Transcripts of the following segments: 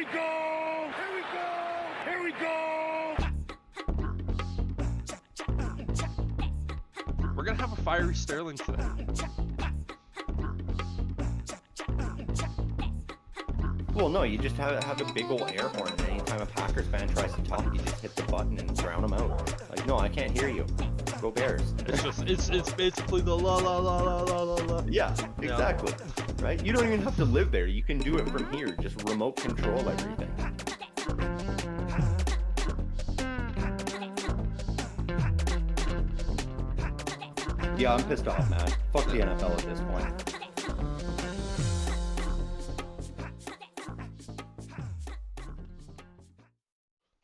we go! Here we go! Here we go! We're gonna have a fiery Sterling today. Well, no, you just have a big old air horn, and anytime a Packers fan tries to talk, you just hit the button and drown them out. Like, no, I can't hear you. Go Bears. It's basically the la la la la la la la. Yeah, exactly. Right? You don't even have to live there. You can do it from here. Just remote control everything. Yeah, I'm pissed off, man. Fuck the NFL at this point.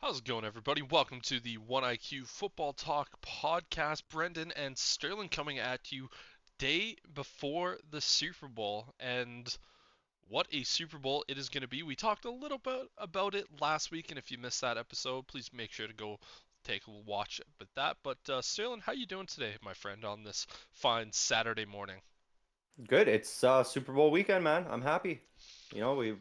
How's it going, everybody? Welcome to the ONEIQ Football Talk podcast. Brendan and Sterling coming at you day before the Super Bowl, and what a Super Bowl it is going to be. We talked a little bit about it last week, and if you missed that episode, please make sure to go take a watch with that. But Sterling, how you doing today, my friend, on this fine Saturday morning? Good. It's Super Bowl weekend, man. I'm happy. You know, we've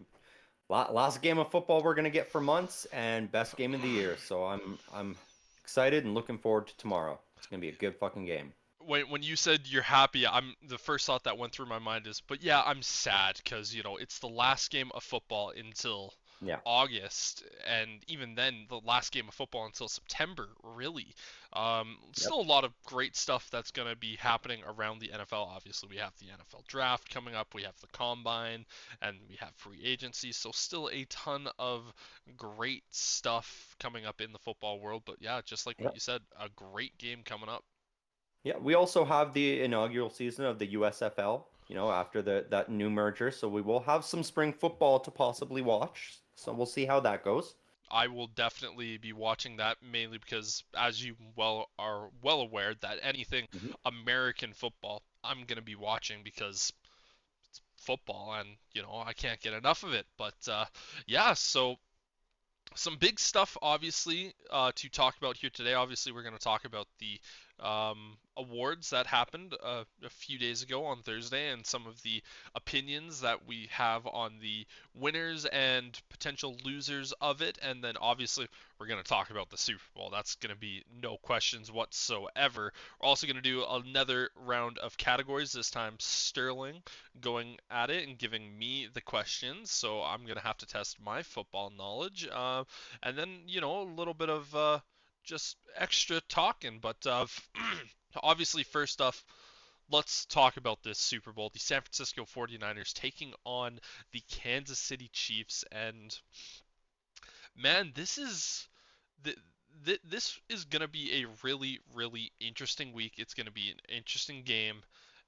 last game of football we're gonna get for months, and best game of the year. So I'm excited and looking forward to tomorrow. It's gonna be a good fucking game. When you said you're happy, the first thought that went through my mind is, but yeah, I'm sad because it's the last game of football until Yeah. August, and even then, the last game of football until September, really. Still a lot of great stuff that's going to be happening around the NFL. Obviously, we have the NFL draft coming up, we have the combine, and we have free agency. So still a ton of great stuff coming up in the football world. But yeah, just like what you said, a great game coming up. Yeah, we also have the inaugural season of the USFL, after that new merger. So we will have some spring football to possibly watch. So we'll see how that goes. I will definitely be watching that, mainly because, as you are well aware, that anything Mhm. American football I'm gonna be watching because it's football, and I can't get enough of it. But yeah, so some big stuff, obviously, to talk about here today. Obviously, we're going to talk about the awards that happened a few days ago on Thursday, and some of the opinions that we have on the winners and potential losers of it. And then, obviously, we're going to talk about the Super Bowl. That's going to be no questions whatsoever. We're also going to do another round of categories, this time Sterling going at it and giving me the questions. So I'm going to have to test my football knowledge. And then, a little bit of just extra talking. But obviously, first off, let's talk about this Super Bowl. The San Francisco 49ers taking on the Kansas City Chiefs. And man, this is going to be a really, really interesting week. It's going to be an interesting game.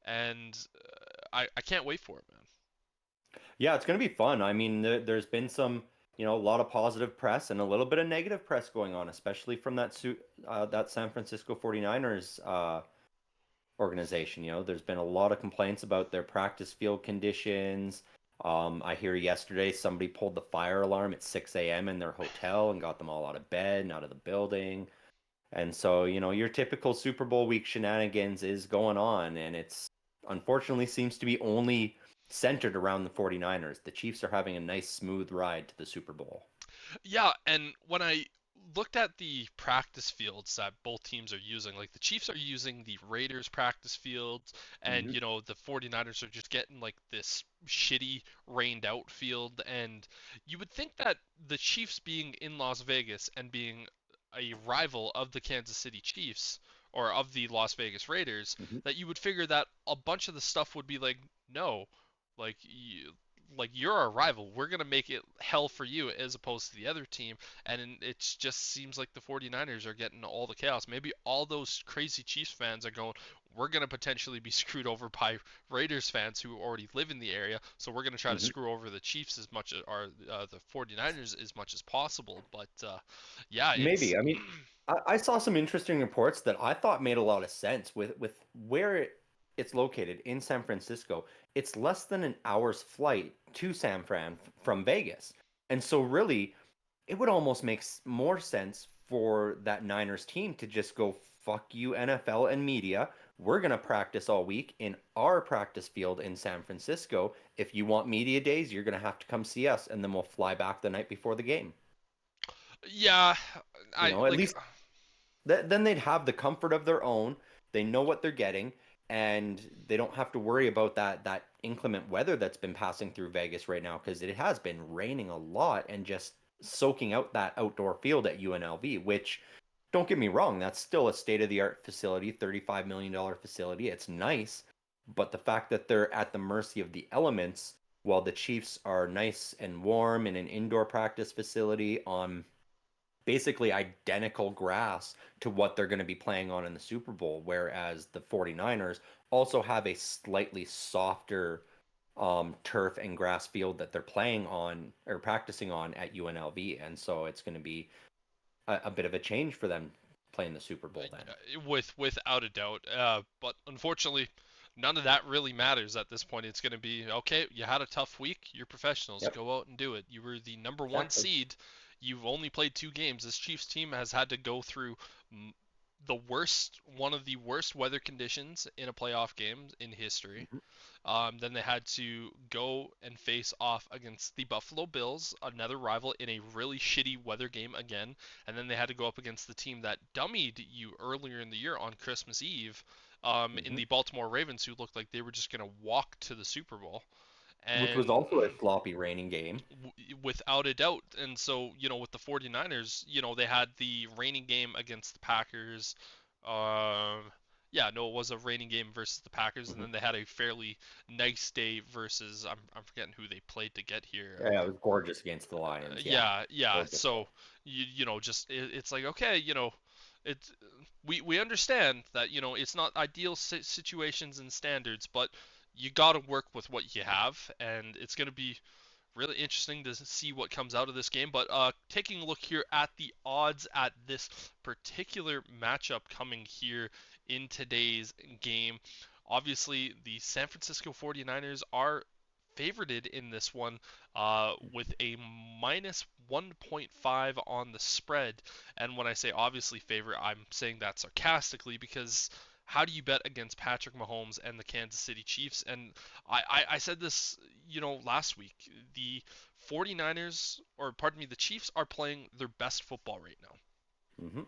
And I can't wait for it, man. Yeah, it's going to be fun. I mean, there's been some, a lot of positive press and a little bit of negative press going on, especially from that San Francisco 49ers organization. There's been a lot of complaints about their practice field conditions. I hear yesterday somebody pulled the fire alarm at 6 a.m. in their hotel and got them all out of bed and out of the building. And so, your typical Super Bowl week shenanigans is going on, and it's unfortunately seems to be only centered around the 49ers. The Chiefs are having a nice smooth ride to the Super Bowl. Yeah, and when I looked at the practice fields that both teams are using, like the Chiefs are using the Raiders practice fields, and Mhm. the 49ers are just getting like this shitty rained out field. And you would think that the Chiefs being in Las Vegas and being a rival of the Kansas City Chiefs or of the Las Vegas Raiders, Mhm. that you would figure that a bunch of the stuff would be like, no, you're our rival. We're going to make it hell for you as opposed to the other team. And it just seems like the 49ers are getting all the chaos. Maybe all those crazy Chiefs fans are going, we're going to potentially be screwed over by Raiders fans who already live in the area. So we're going to try to Mhm. screw over the Chiefs as much as, or the 49ers as much as possible. But yeah, it's Maybe. I mean, I saw some interesting reports that I thought made a lot of sense with where it's located in San Francisco. It's less than an hour's flight to San Fran from Vegas. And so really, it would almost make more sense for that Niners team to just go fuck you NFL and media. we're going to practice all week in our practice field in San Francisco. If you want media days, you're going to have to come see us, and then we'll fly back the night before the game. Yeah, You I know, at like. least then they'd have the comfort of their own. They know what they're getting, and they don't have to worry about that inclement weather that's been passing through Vegas right now, because it has been raining a lot and just soaking out that outdoor field at UNLV, which, don't get me wrong, that's still a state-of-the-art facility, $35 million facility. It's nice, but the fact that they're at the mercy of the elements while the Chiefs are nice and warm in an indoor practice facility on basically identical grass to what they're going to be playing on in the Super Bowl, whereas the 49ers also have a slightly softer turf and grass field that they're playing on or practicing on at UNLV. And so it's going to be a bit of a change for them playing the Super Bowl then. Without a doubt. But unfortunately, none of that really matters at this point. It's going to be okay. You had a tough week. You're professionals. Yep, Go out and do it. You were the number one exactly. seed. You've only played 2 games. This Chiefs team has had to go through one of the worst weather conditions in a playoff game in history. Mhm. Then they had to go and face off against the Buffalo Bills, another rival, in a really shitty weather game again. And then they had to go up against the team that dummied you earlier in the year on Christmas Eve, in Mhm. the Baltimore Ravens, who looked like they were just going to walk to the Super Bowl. Which was And also a sloppy raining game. without a doubt. And so, with the 49ers, they had the raining game against the Packers. Um, yeah, no, it was a raining game versus the Packers, and Mhm. then they had a fairly nice day versus I'm forgetting who they played to get here. Yeah, it was gorgeous against the Lions. Yeah, Yeah. gorgeous. So just it's like okay, it's we understand that it's not ideal situations and standards, but you got to work with what you have, and it's going to be really interesting to see what comes out of this game. But taking a look here at the odds at this particular matchup coming here in today's game, obviously the San Francisco 49ers are favorited in this one with a minus 1.5 on the spread. And when I say obviously favorite, I'm saying that sarcastically because how do you bet against Patrick Mahomes and the Kansas City Chiefs? And I said this, last week. The 49ers, or pardon me, the Chiefs are playing their best football right now. Hmm.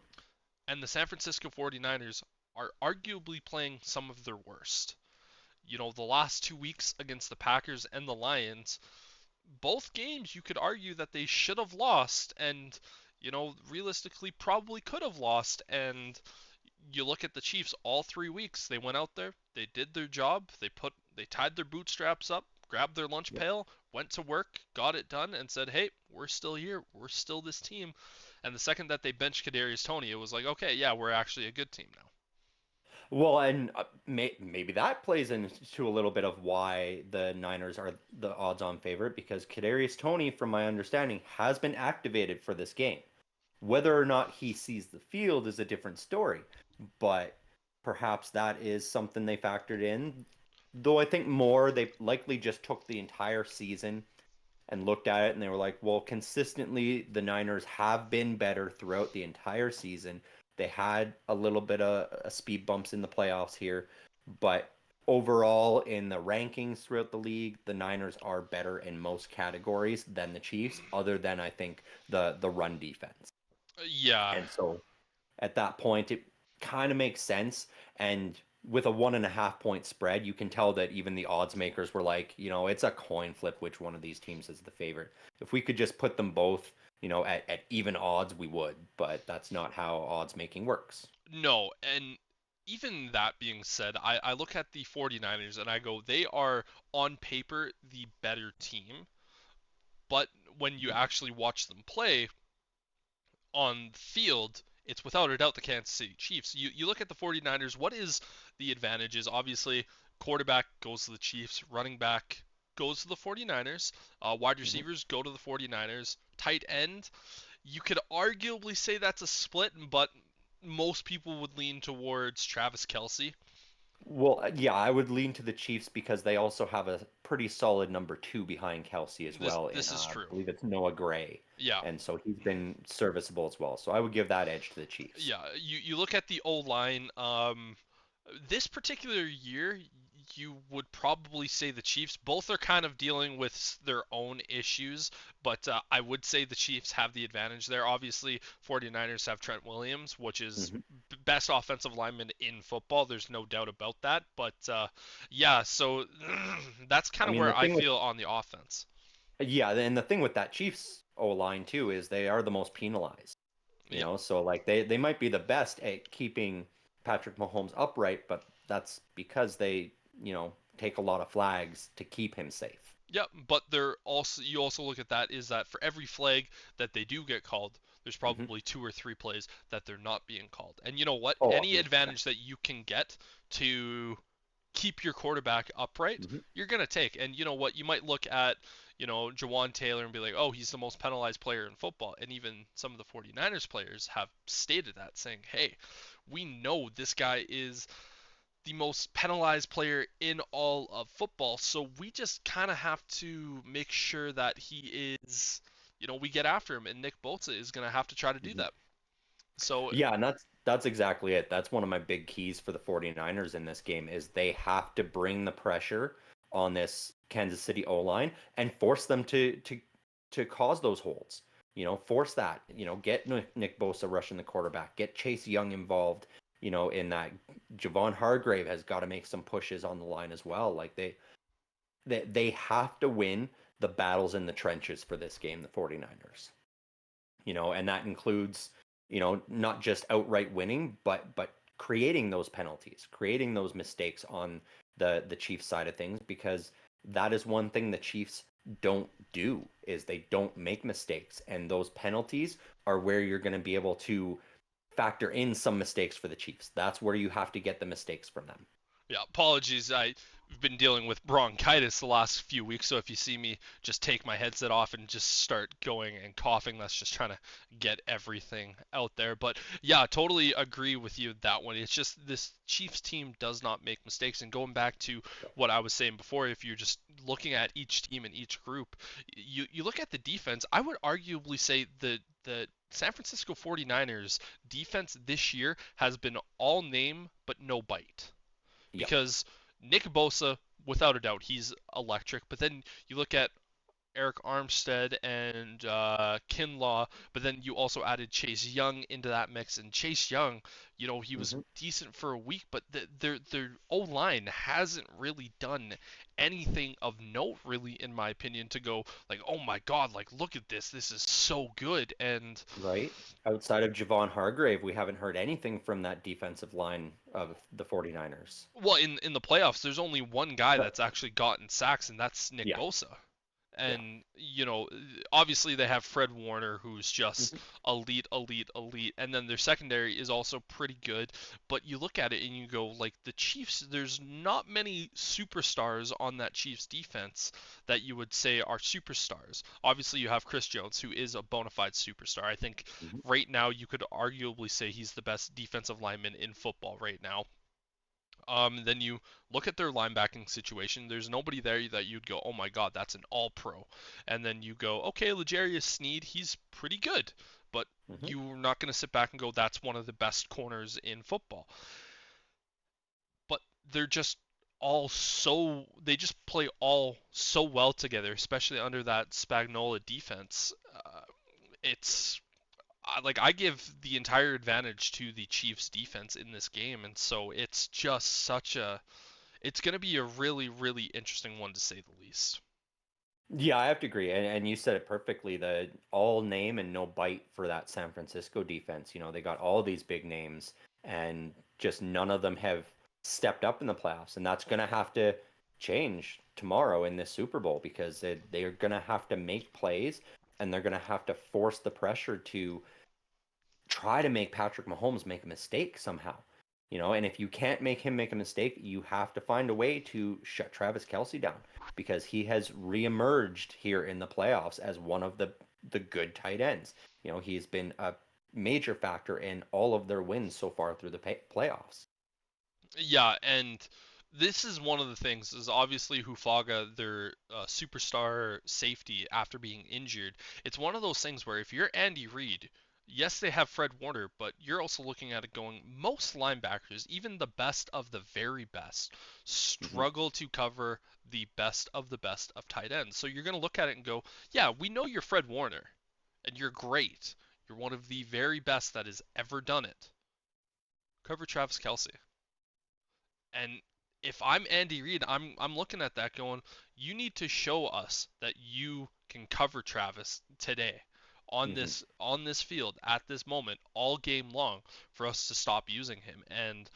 And the San Francisco 49ers are arguably playing some of their worst. The last 2 weeks against the Packers and the Lions, both games you could argue that they should have lost and, realistically probably could have lost. And you look at the Chiefs all 3 weeks, they went out there, they did their job, they tied their bootstraps up, grabbed their lunch Yep. pail, went to work, got it done, and said, "Hey, we're still here. We're still this team." And the second that they benched Kadarius Toney, it was like, "Okay, yeah, we're actually a good team now." Well, and maybe that plays into a little bit of why the Niners are the odds-on favorite, because Kadarius Toney, from my understanding, has been activated for this game. Whether or not he sees the field is a different story, but perhaps that is something they factored in. Though I think more they likely just took the entire season and looked at it and they were like, well, consistently the Niners have been better throughout the entire season. They had a little bit of speed bumps in the playoffs here, but overall in the rankings throughout the league, the Niners are better in most categories than the Chiefs, other than I think the run defense. Yeah, And so at that point, it kind of makes sense. And with a 1.5 point spread, you can tell that even the odds makers were like, it's a coin flip which one of these teams is the favorite. If we could just put them both, at even odds, we would. But that's not how odds making works. no, and even that being said, I look at the 49ers and I go, they are on paper the better team, but when you actually watch them play, on the field, it's without a doubt the Kansas City Chiefs. You look at the 49ers, what is the advantages? Obviously, quarterback goes to the Chiefs, running back goes to the 49ers, wide Mhm. receivers go to the 49ers, tight end, you could arguably say that's a split, but most people would lean towards Travis Kelsey. Well, yeah, I would lean to the Chiefs because they also have a pretty solid number two behind Kelsey as This well. In this is I true. believe it's Noah Gray, Yeah. and so he's been serviceable as well. So I would give that edge to the Chiefs. Yeah, you look at the O line. This particular year, you would probably say the Chiefs. Both are kind of dealing with their own issues, but I would say the Chiefs have the advantage there. Obviously, 49ers have Trent Williams, which is Hmm. best offensive lineman in football. There's no doubt about that. But yeah, so that's I kind of mean, the where I thing with feel on the offense. yeah, and the thing with that Chiefs O line too is they are the most penalized. Yeah. So like they might be the best at keeping Patrick Mahomes upright, but that's because they take a lot of flags to keep him safe. Yep, but they're also you also look at that is that for every flag that they do get called, there's Hmm. probably two or three plays that they're not being called. And you know what? Oh, Any 100%. advantage that you can get to keep your quarterback upright, Hmm. you're gonna take. And you know what? You might look at, Jawan Taylor and be like, "Oh, he's the most penalized player in football." And even some of the 49ers players have stated that, saying, "Hey, we know this guy is the most penalized player in all of football. So we just kind of have to make sure that he is, we get after him. And Nick Bosa is going to have to try to do Hmm. that. So, Yeah, and that's exactly it. That's one of my big keys for the 49ers in this game is they have to bring the pressure on this Kansas City O-line and force them to cause those holds. Force that. Get Nick Bosa rushing the quarterback. Get Chase Young involved. In that Javon Hargrave has got to make some pushes on the line as well. Like they have to win the battles in the trenches for this game, the 49ers. And that includes, not just outright winning, but creating those penalties, creating those mistakes on the Chiefs side of things, because that is one thing the Chiefs don't do is they don't make mistakes, and those penalties are where you're going to be able to factor in some mistakes for the Chiefs. That's where you have to get the mistakes from them. yeah, apologies. I've been dealing with bronchitis the last few weeks, so if you see me just take my headset off and just start going and coughing, that's just trying to get everything out there. But yeah, totally agree with you that one. It's just this Chiefs team does not make mistakes. And going back to what I was saying before, if you're just looking at each team and each group, you look at the defense, I would arguably say the San Francisco 49ers defense this year has been all name but no bite Yep. because Nick Bosa, without a doubt, he's electric. But then you look at Eric Armstead and Kinlaw, but then you also added Chase Young into that mix. And Chase Young, he was Hmm. decent for a week, but their O line hasn't really done anything of note, really, in my opinion, to go like, oh my God, like look at this, this is so good. And Right. Outside of Javon Hargrave, we haven't heard anything from that defensive line of the 49ers. well, in the playoffs, there's only one guy But that's actually gotten sacks, and that's Nick yeah, Bosa. yeah. And obviously they have Fred Warner, who's just Mhm. elite, elite, elite, and then their secondary is also pretty good. But you look at it and you go, like the Chiefs, there's not many superstars on that Chiefs defense that you would say are superstars. Obviously, you have Chris Jones, who is a bona fide superstar. I think Mhm. right now you could arguably say he's the best defensive lineman in football right now. Then you look at their linebacking situation. There's nobody there that you'd go, oh my God, that's an all pro. And then you go, okay, L'Jarius Sneed, he's pretty good. But Mhm. you're not going to sit back and go, that's one of the best corners in football. But they're just they just play all so well together, especially under that Spagnola defense. It's like I give the entire advantage to the Chiefs defense in this game, and so it's just it's going to be a really, really interesting one to say the least. Yeah, I have to agree. And you said it perfectly. The all name and no bite for that San Francisco defense. They got all these big names and just none of them have stepped up in the playoffs. And that's going to have to change tomorrow in this Super Bowl because they're going to have to make plays and they're going to have to force the pressure to try to make Patrick Mahomes make a mistake somehow. And if you can't make him make a mistake, you have to find a way to shut Travis Kelsey down because he has reemerged here in the playoffs as one of the good tight ends. He's been a major factor in all of their wins so far through the playoffs. Yeah, and this is one of the things is obviously Hufaga, their superstar safety after being injured. It's one of those things where if you're Andy Reid, yes, they have Fred Warner, but you're also looking at it going, most linebackers, even the best of the very best, Hmm. struggle to cover the best of tight ends. So you're going to look at it and go, yeah, we know you're Fred Warner, and you're great. You're one of the very best that has ever done it. Cover Travis Kelsey. And if I'm Andy Reid, I'm looking at that going, you need to show us that you can cover Travis today Hmm. on this field at this moment all game long for us to stop using him. And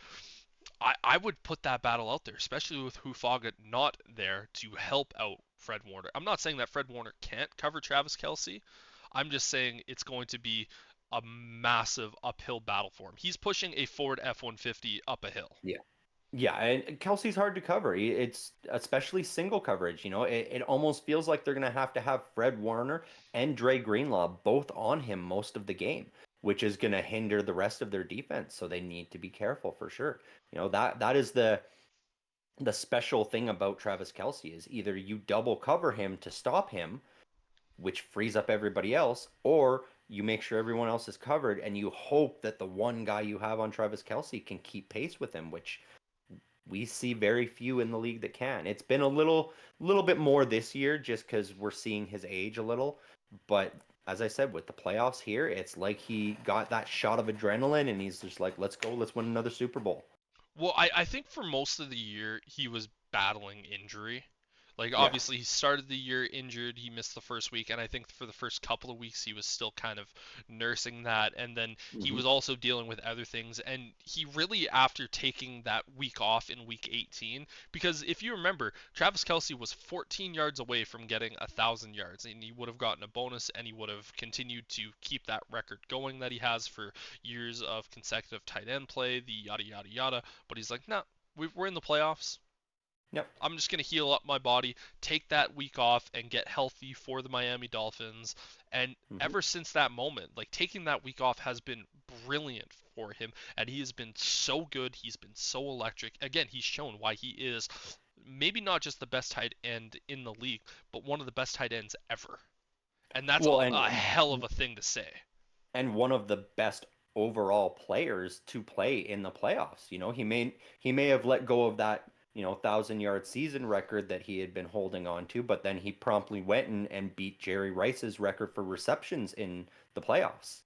I would put that battle out there, especially with Hufaga not there to help out Fred Warner. I'm not saying that Fred Warner can't cover Travis Kelsey. I'm just saying it's going to be a massive uphill battle for him. He's pushing a Ford F-150 up a hill. Yeah. Yeah, and Kelsey's hard to cover. It's especially single coverage. It almost feels like they're going to have Fred Warner and Dre Greenlaw both on him most of the game, which is going to hinder the rest of their defense. So they need to be careful for sure. That is the special thing about Travis Kelsey is either you double cover him to stop him, which frees up everybody else, or you make sure everyone else is covered and you hope that the one guy you have on Travis Kelsey can keep pace with him, which we see very few in the league that can. It's been a little bit more this year just because we're seeing his age a little. But as I said, with the playoffs here, it's like he got that shot of adrenaline and he's just like, let's go, let's win another Super Bowl. Well, I think for most of the year he was battling injury. Like Yeah. obviously he started the year injured, he missed the first week, and I think for the first couple of weeks he was still kind of nursing that, and then he Hmm. was also dealing with other things, and he really after taking that week off in week 18, because if you remember, Travis Kelsey was 14 yards away from getting 1,000 yards, and he would have gotten a bonus, and he would have continued to keep that record going that he has for years of consecutive tight end play, the yada yada yada. But he's like, nah, we're in the playoffs. Yep. I'm just going to heal up my body, take that week off, and get healthy for the Miami Dolphins. And Hmm. ever since that moment, like taking that week off has been brilliant for him. And he has been so good. He's been so electric. Again, he's shown why he is maybe not just the best tight end in the league, but one of the best tight ends ever. And that's Well, a hell of a thing to say. and one of the best overall players to play in the playoffs. He may have let go of that 1,000 yard season record that he had been holding on to, but then he promptly went and beat Jerry Rice's record for receptions in the playoffs.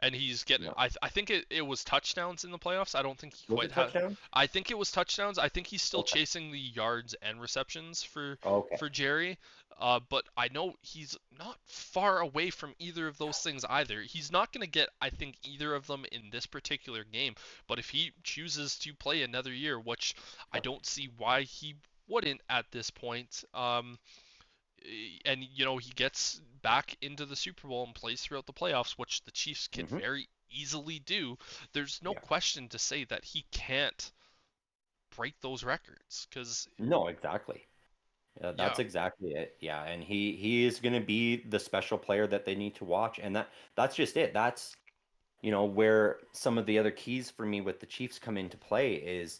And he's getting No, I think it was touchdowns in the playoffs. I don't think he was quite it had. touchdown? I think it was touchdowns. I think he's still Okay. chasing the yards and receptions Okay. for Jerry. But I know he's not far away from either of those things either. He's not going to get, I think, either of them in this particular game. But if he chooses to play another year, which I don't see why he wouldn't at this point, and he gets back into the Super Bowl and plays throughout the playoffs, which the Chiefs can Hmm. very easily do. There's no Yeah. question to say that he can't break those records because No, exactly. Yeah, yeah. that's exactly it. Yeah, and he is going to be the special player that they need to watch, and that's just it. That's where some of the other keys for me with the Chiefs come into play is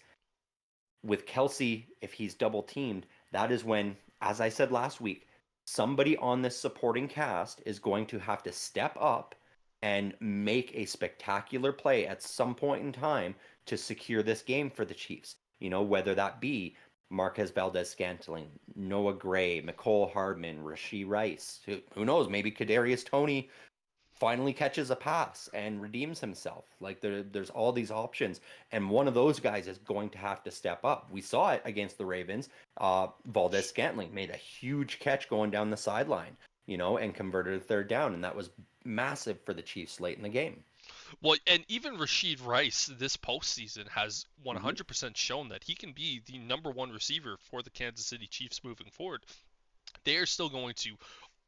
with Kelsey, if he's double teamed, that is when, as I said last week, somebody on this supporting cast is going to have to step up and make a spectacular play at some point in time to secure this game for the Chiefs. Whether that be Marquez Valdez Scantling, Noah Gray, McCole Hardman, Rasheed Rice. Who knows? Maybe Kadarius Toney finally catches a pass and redeems himself. Like there's all these options, and one of those guys is going to have to step up. We saw it against the Ravens. Valdez Scantling made a huge catch going down the sideline, and converted a third down, and that was massive for the Chiefs late in the game. Well, and even Rasheed Rice this postseason has Hmm. 100% shown that he can be the number one receiver for the Kansas City Chiefs moving forward. They are still going to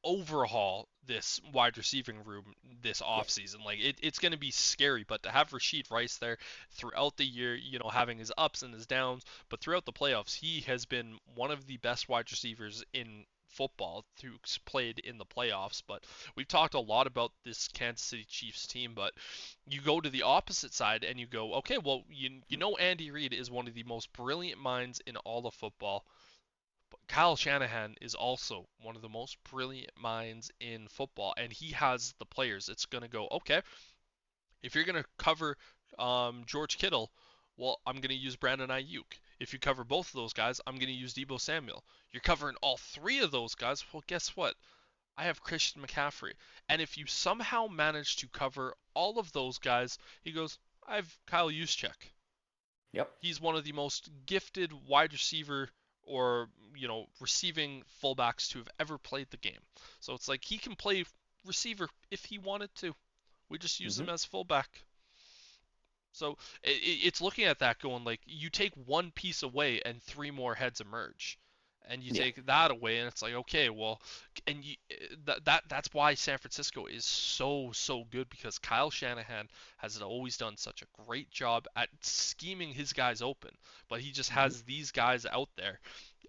overhaul this wide receiving room this Yeah. offseason. Like it's going to be scary, but to have Rasheed Rice there throughout the year, having his ups and his downs, but throughout the playoffs, he has been one of the best wide receivers in football who's played in the playoffs. But we've talked a lot about this Kansas City Chiefs team, but you go to the opposite side and you go, okay, well, Andy Reid is one of the most brilliant minds in all of football, But Kyle Shanahan is also one of the most brilliant minds in football, and he has the players. It's going to go, okay, if you're going to cover George Kittle, well, I'm going to use Brandon Ayuk. If you cover both of those guys, I'm going to use Deebo Samuel. You're covering all three of those guys, well, guess what? I have Christian McCaffrey. And if you somehow manage to cover all of those guys, he goes, I have Kyle Juszczyk. Yep. He's one of the most gifted wide receiver or, receiving fullbacks to have ever played the game. So it's like he can play receiver if he wanted to. We just use him as fullback. So it's looking at that going like you take one piece away and three more heads emerge, and you Yeah. take that away and it's like okay, well, and that's why San Francisco is so good because Kyle Shanahan has always done such a great job at scheming his guys open, but he just has these guys out there,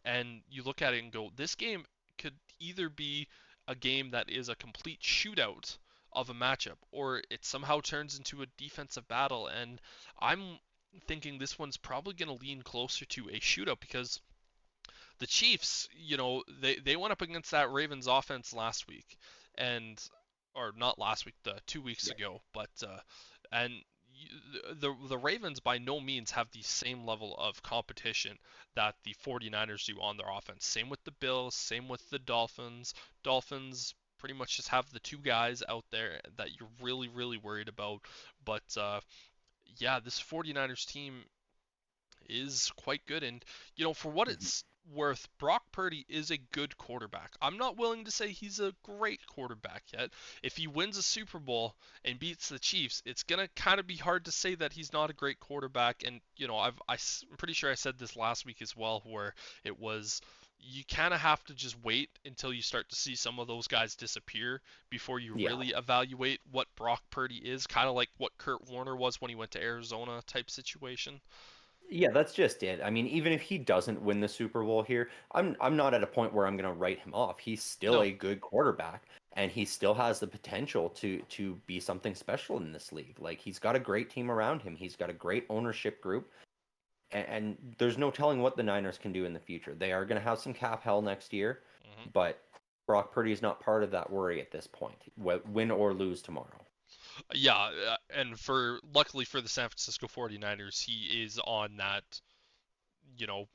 and you look at it and go, this game could either be a game that is a complete shootout of a matchup, or it somehow turns into a defensive battle. And I'm thinking this one's probably going to lean closer to a shootout because the Chiefs, they went up against that Ravens offense last week, and or not last week, 2 weeks Yeah. ago, but and the Ravens by no means have the same level of competition that the 49ers do on their offense. Same with the Bills, same with the Dolphins. Dolphins pretty much just have the two guys out there that you're really worried about. But yeah, this 49ers team is quite good. And, for what Mhm. it's worth, Brock Purdy is a good quarterback. I'm not willing to say he's a great quarterback yet. If he wins a Super Bowl and beats the Chiefs, it's going to kind of be hard to say that he's not a great quarterback. And, I'm pretty sure I said this last week as well, where it was you kind of have to just wait until you start to see some of those guys disappear before you Yeah. really evaluate what Brock Purdy is, kind of like what Kurt Warner was when he went to Arizona type situation. Yeah, that's just it. I mean, even if he doesn't win the Super Bowl here, I'm not at a point where I'm going to write him off. He's still No, a good quarterback, and he still has the potential to be something special in this league. Like he's got a great team around him. He's got a great ownership group, and there's no telling what the Niners can do in the future. They are going to have some cap hell next year, hmm but Brock Purdy is not part of that worry at this point, win or lose tomorrow. yeah, and luckily for the San Francisco 49ers, he is on that,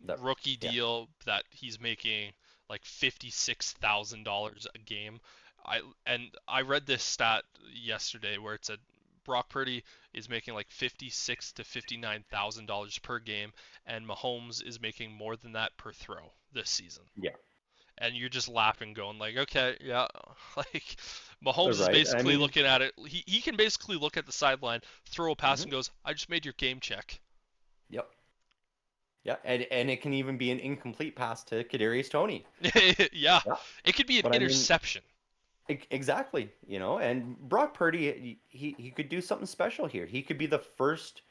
That, rookie yeah, deal that he's making like $56,000 a game. I read this stat yesterday where it said Brock Purdy is making like 56 to $59,000 per game, and Mahomes is making more than that per throw this season. yeah, And you're just laughing, going like, okay, yeah, like Mahomes is right. I basically mean, looking at it. He can basically look at the sideline, throw a pass, mhm, and goes, I just made your game check. yep. Yeah, and it can even be an incomplete pass to Kadarius Toney. Yeah, Yeah, it could be an but I mean, interception. exactly, and Brock Purdy, he could do something special here. He could be the first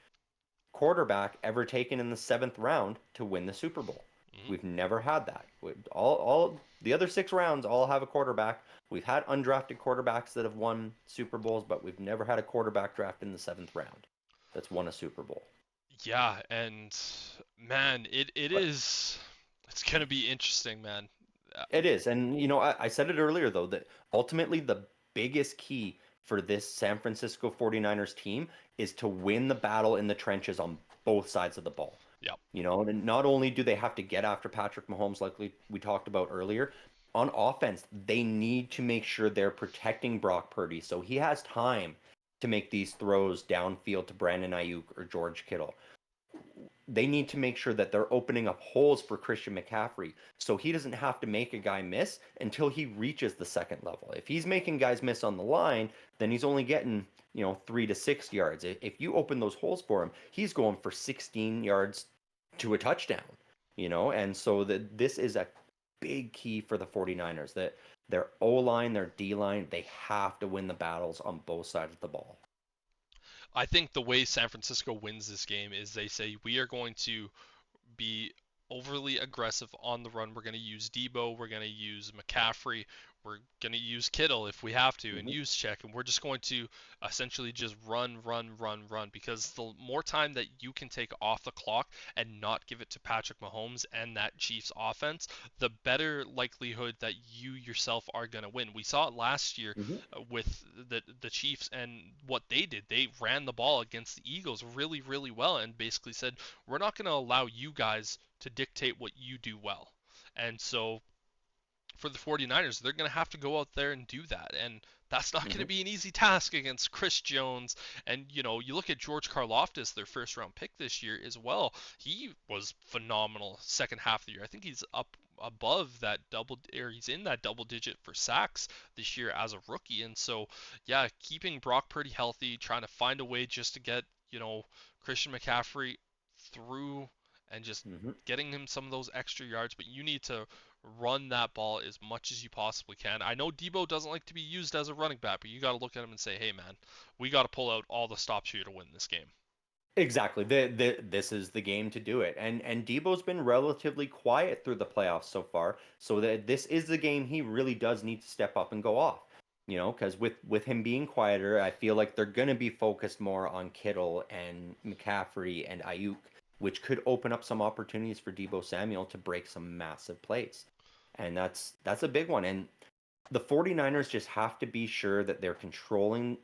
quarterback ever taken in the seventh round to win the Super Bowl. hmm We've never had that. All the other 6 rounds all have a quarterback. We've had undrafted quarterbacks that have won Super Bowls, but we've never had a quarterback draft in the seventh round that's won a Super Bowl. Yeah, and man, it But is. It's gonna be interesting, man. it is. And, I said it earlier, though, that ultimately the biggest key for this San Francisco 49ers team is to win the battle in the trenches on both sides of the ball. Yep. And not only do they have to get after Patrick Mahomes, like we talked about earlier, on offense, they need to make sure they're protecting Brock Purdy so he has time to make these throws downfield to Brandon Ayuk or George Kittle. They need to make sure that they're opening up holes for Christian McCaffrey so he doesn't have to make a guy miss until he reaches the second level. If he's making guys miss on the line, then he's only getting, 3 to 6 yards. If you open those holes for him, he's going for 16 yards to a touchdown, and so this is a big key for the 49ers that their O line, their D line, they have to win the battles on both sides of the ball. I think the way San Francisco wins this game is they say we are going to be overly aggressive on the run. We're going to use Debo. We're going to use McCaffrey. we're going to use Kittle if we have to, and Mhm. use Check, and we're just going to essentially just run, run, run, run, because the more time that you can take off the clock and not give it to Patrick Mahomes and that Chiefs offense, the better likelihood that you yourself are going to win. We saw it last year Mhm. with the Chiefs and what they did. They ran the ball against the Eagles really, really well and basically said, we're not going to allow you guys to dictate what you do well. And so for the 49ers, they're going to have to go out there and do that. And that's not going to Mhm. be an easy task against Chris Jones. And, you look at George Karlaftis, their first round pick this year as well. He was phenomenal second half of the year. I think he's up above that he's in that double digit for sacks this year as a rookie. And so, yeah, keeping Brock Purdy healthy, trying to find a way just to get, Christian McCaffrey through and just Mhm. getting him some of those extra yards, but you need to run that ball as much as you possibly can. I know Debo doesn't like to be used as a running back, but you got to look at him and say, "Hey, man, we got to pull out all the stops here to win this game." Exactly. This is the game to do it. And Debo's been relatively quiet through the playoffs so far, so that this is the game he really does need to step up and go off. Because with him being quieter, I feel like they're going to be focused more on Kittle and McCaffrey and Ayuk, which could open up some opportunities for Debo Samuel to break some massive plays. And that's a big one. And the 49ers just have to be sure that they're controlling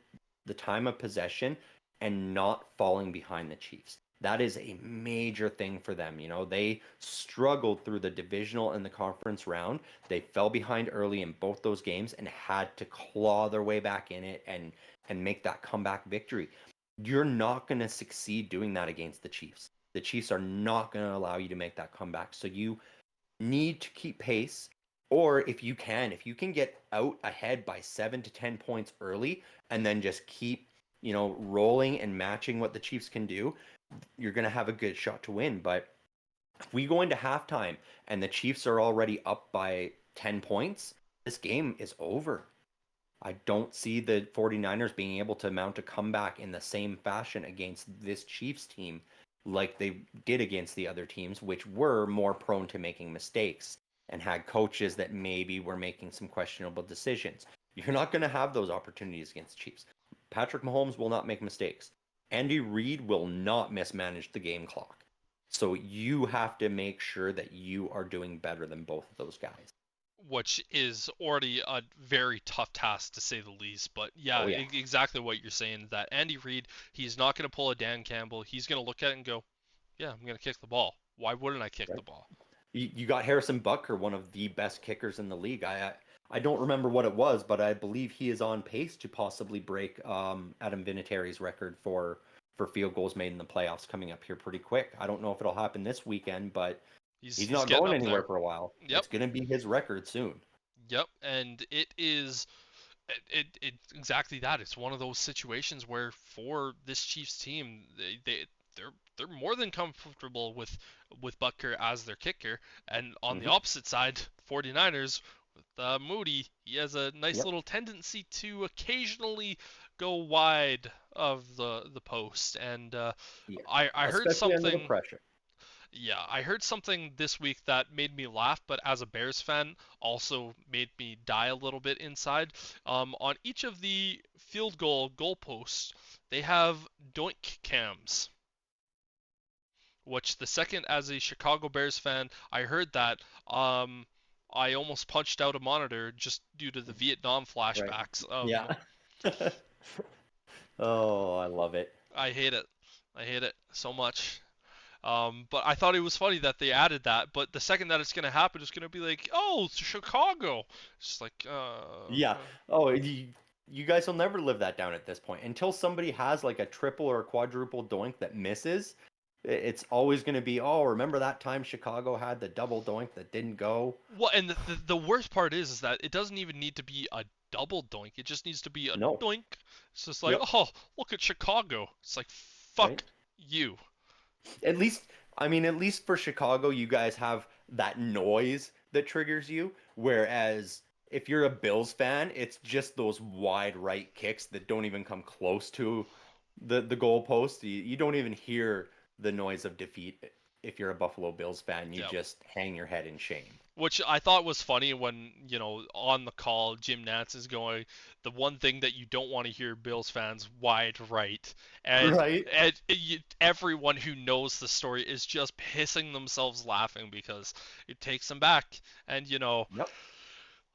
the time of possession and not falling behind the Chiefs. That is a major thing for them. They struggled through the divisional and the conference round. They fell behind early in both those games and had to claw their way back in it and make that comeback victory. You're not going to succeed doing that against the Chiefs. The Chiefs are not going to allow you to make that comeback. So you need to keep pace, or if you can get out ahead by 7 to 10 points early and then just keep rolling and matching what the Chiefs can do, you're going to have a good shot to win. But if we go into halftime and the Chiefs are already up by 10 points, this game is over. I don't see the 49ers being able to mount a comeback in the same fashion against this Chiefs team like they did against the other teams, which were more prone to making mistakes and had coaches that maybe were making some questionable decisions. You're not going to have those opportunities against Chiefs. Patrick Mahomes will not make mistakes. Andy Reid will not mismanage the game clock. So you have to make sure that you are doing better than both of those guys. Which is already a very tough task to say the least. But yeah, Oh yeah. exactly what you're saying. That Andy Reid, he's not going to pull a Dan Campbell. He's going to look at it and go, "Yeah, I'm going to kick the ball. Why wouldn't I kick the ball?" You got Harrison Butker, one of the best kickers in the league. I don't remember what it was, but I believe he is on pace to possibly break Adam Vinatieri's record for field goals made in the playoffs coming up here pretty quick. I don't know if it'll happen this weekend, but He's he's he's not getting going up anywhere there. for a while. Yep, It's going to be his record soon. yep, and it exactly that. It's one of those situations where for this Chiefs team, they're more than comfortable with Butker as their kicker, and on the Hmm. opposite side, 49ers with Moody, he has a nice Yep. little tendency to occasionally go wide of the post, and Yeah. I heard Especially under the something. pressure. Yeah, I heard something this week that made me laugh, but as a Bears fan, also made me die a little bit inside. On each of the field goalposts, they have doink cams. Which the second, as a Chicago Bears fan, I heard that, I almost punched out a monitor just due to the Vietnam Right. flashbacks. Yeah. Oh, I love it. I hate it. I hate it so much. But I thought it was funny that they added that. But the second that it's gonna happen, it's gonna be like, oh, it's Chicago. It's just like, Yeah. Oh, you guys will never live that down at this point. Until somebody has like a triple or a quadruple doink that misses, it's always going to be, oh, remember that time Chicago had the double doink that didn't go? well, and the worst part is that it doesn't even need to be a double doink. It just needs to be a No. doink. It's just like, Yep. oh, look at Chicago. It's like, Right. fuck you. At least, I mean, at least for Chicago, you guys have that noise that triggers you. Whereas if you're a Bills fan, it's just those wide right kicks that don't even come close to the goalpost. You don't even hear the noise of defeat if you're a Buffalo Bills fan. You Yep. just hang your head in shame. Which I thought was funny when, on the call, Jim Nantz is going, the one thing that you don't want to hear Bills fans wide right. And, Right. everyone who knows the story is just pissing themselves laughing because it takes them back. And, Yep.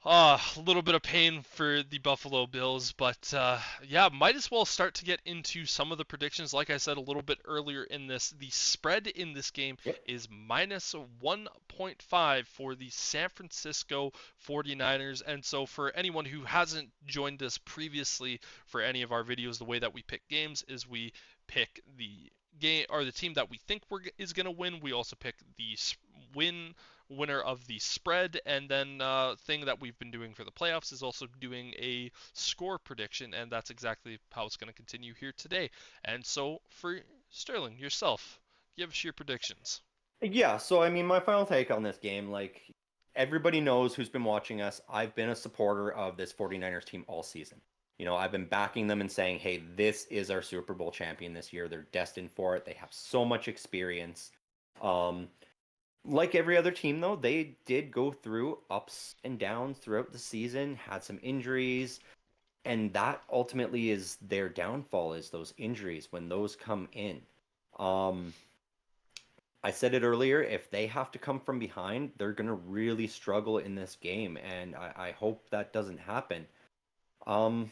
a little bit of pain for the Buffalo Bills, but yeah, might as well start to get into some of the predictions. Like I said a little bit earlier in this, the spread in this game Yep. is minus 1.5 for the San Francisco 49ers. And so, for anyone who hasn't joined us previously for any of our videos, the way that we pick games is we pick the game or the team that we think is going to win. We also pick the winner of the spread, and then thing that we've been doing for the playoffs is also doing a score prediction, and that's exactly how it's going to continue here today. And so, for Sterling, yourself, give us your predictions. Yeah, so I mean, my final take on this game, like everybody knows who's been watching us, I've been a supporter of this 49ers team all season. I've been backing them and saying, hey, this is our Super Bowl champion this year. They're destined for it. They have so much experience. Um, like every other team, though, they did go through ups and downs throughout the season, had some injuries, and that ultimately is their downfall, is those injuries when those come in. Um, I said it earlier, if they have to come from behind, they're going to really struggle in this game, and I hope that doesn't happen. Um,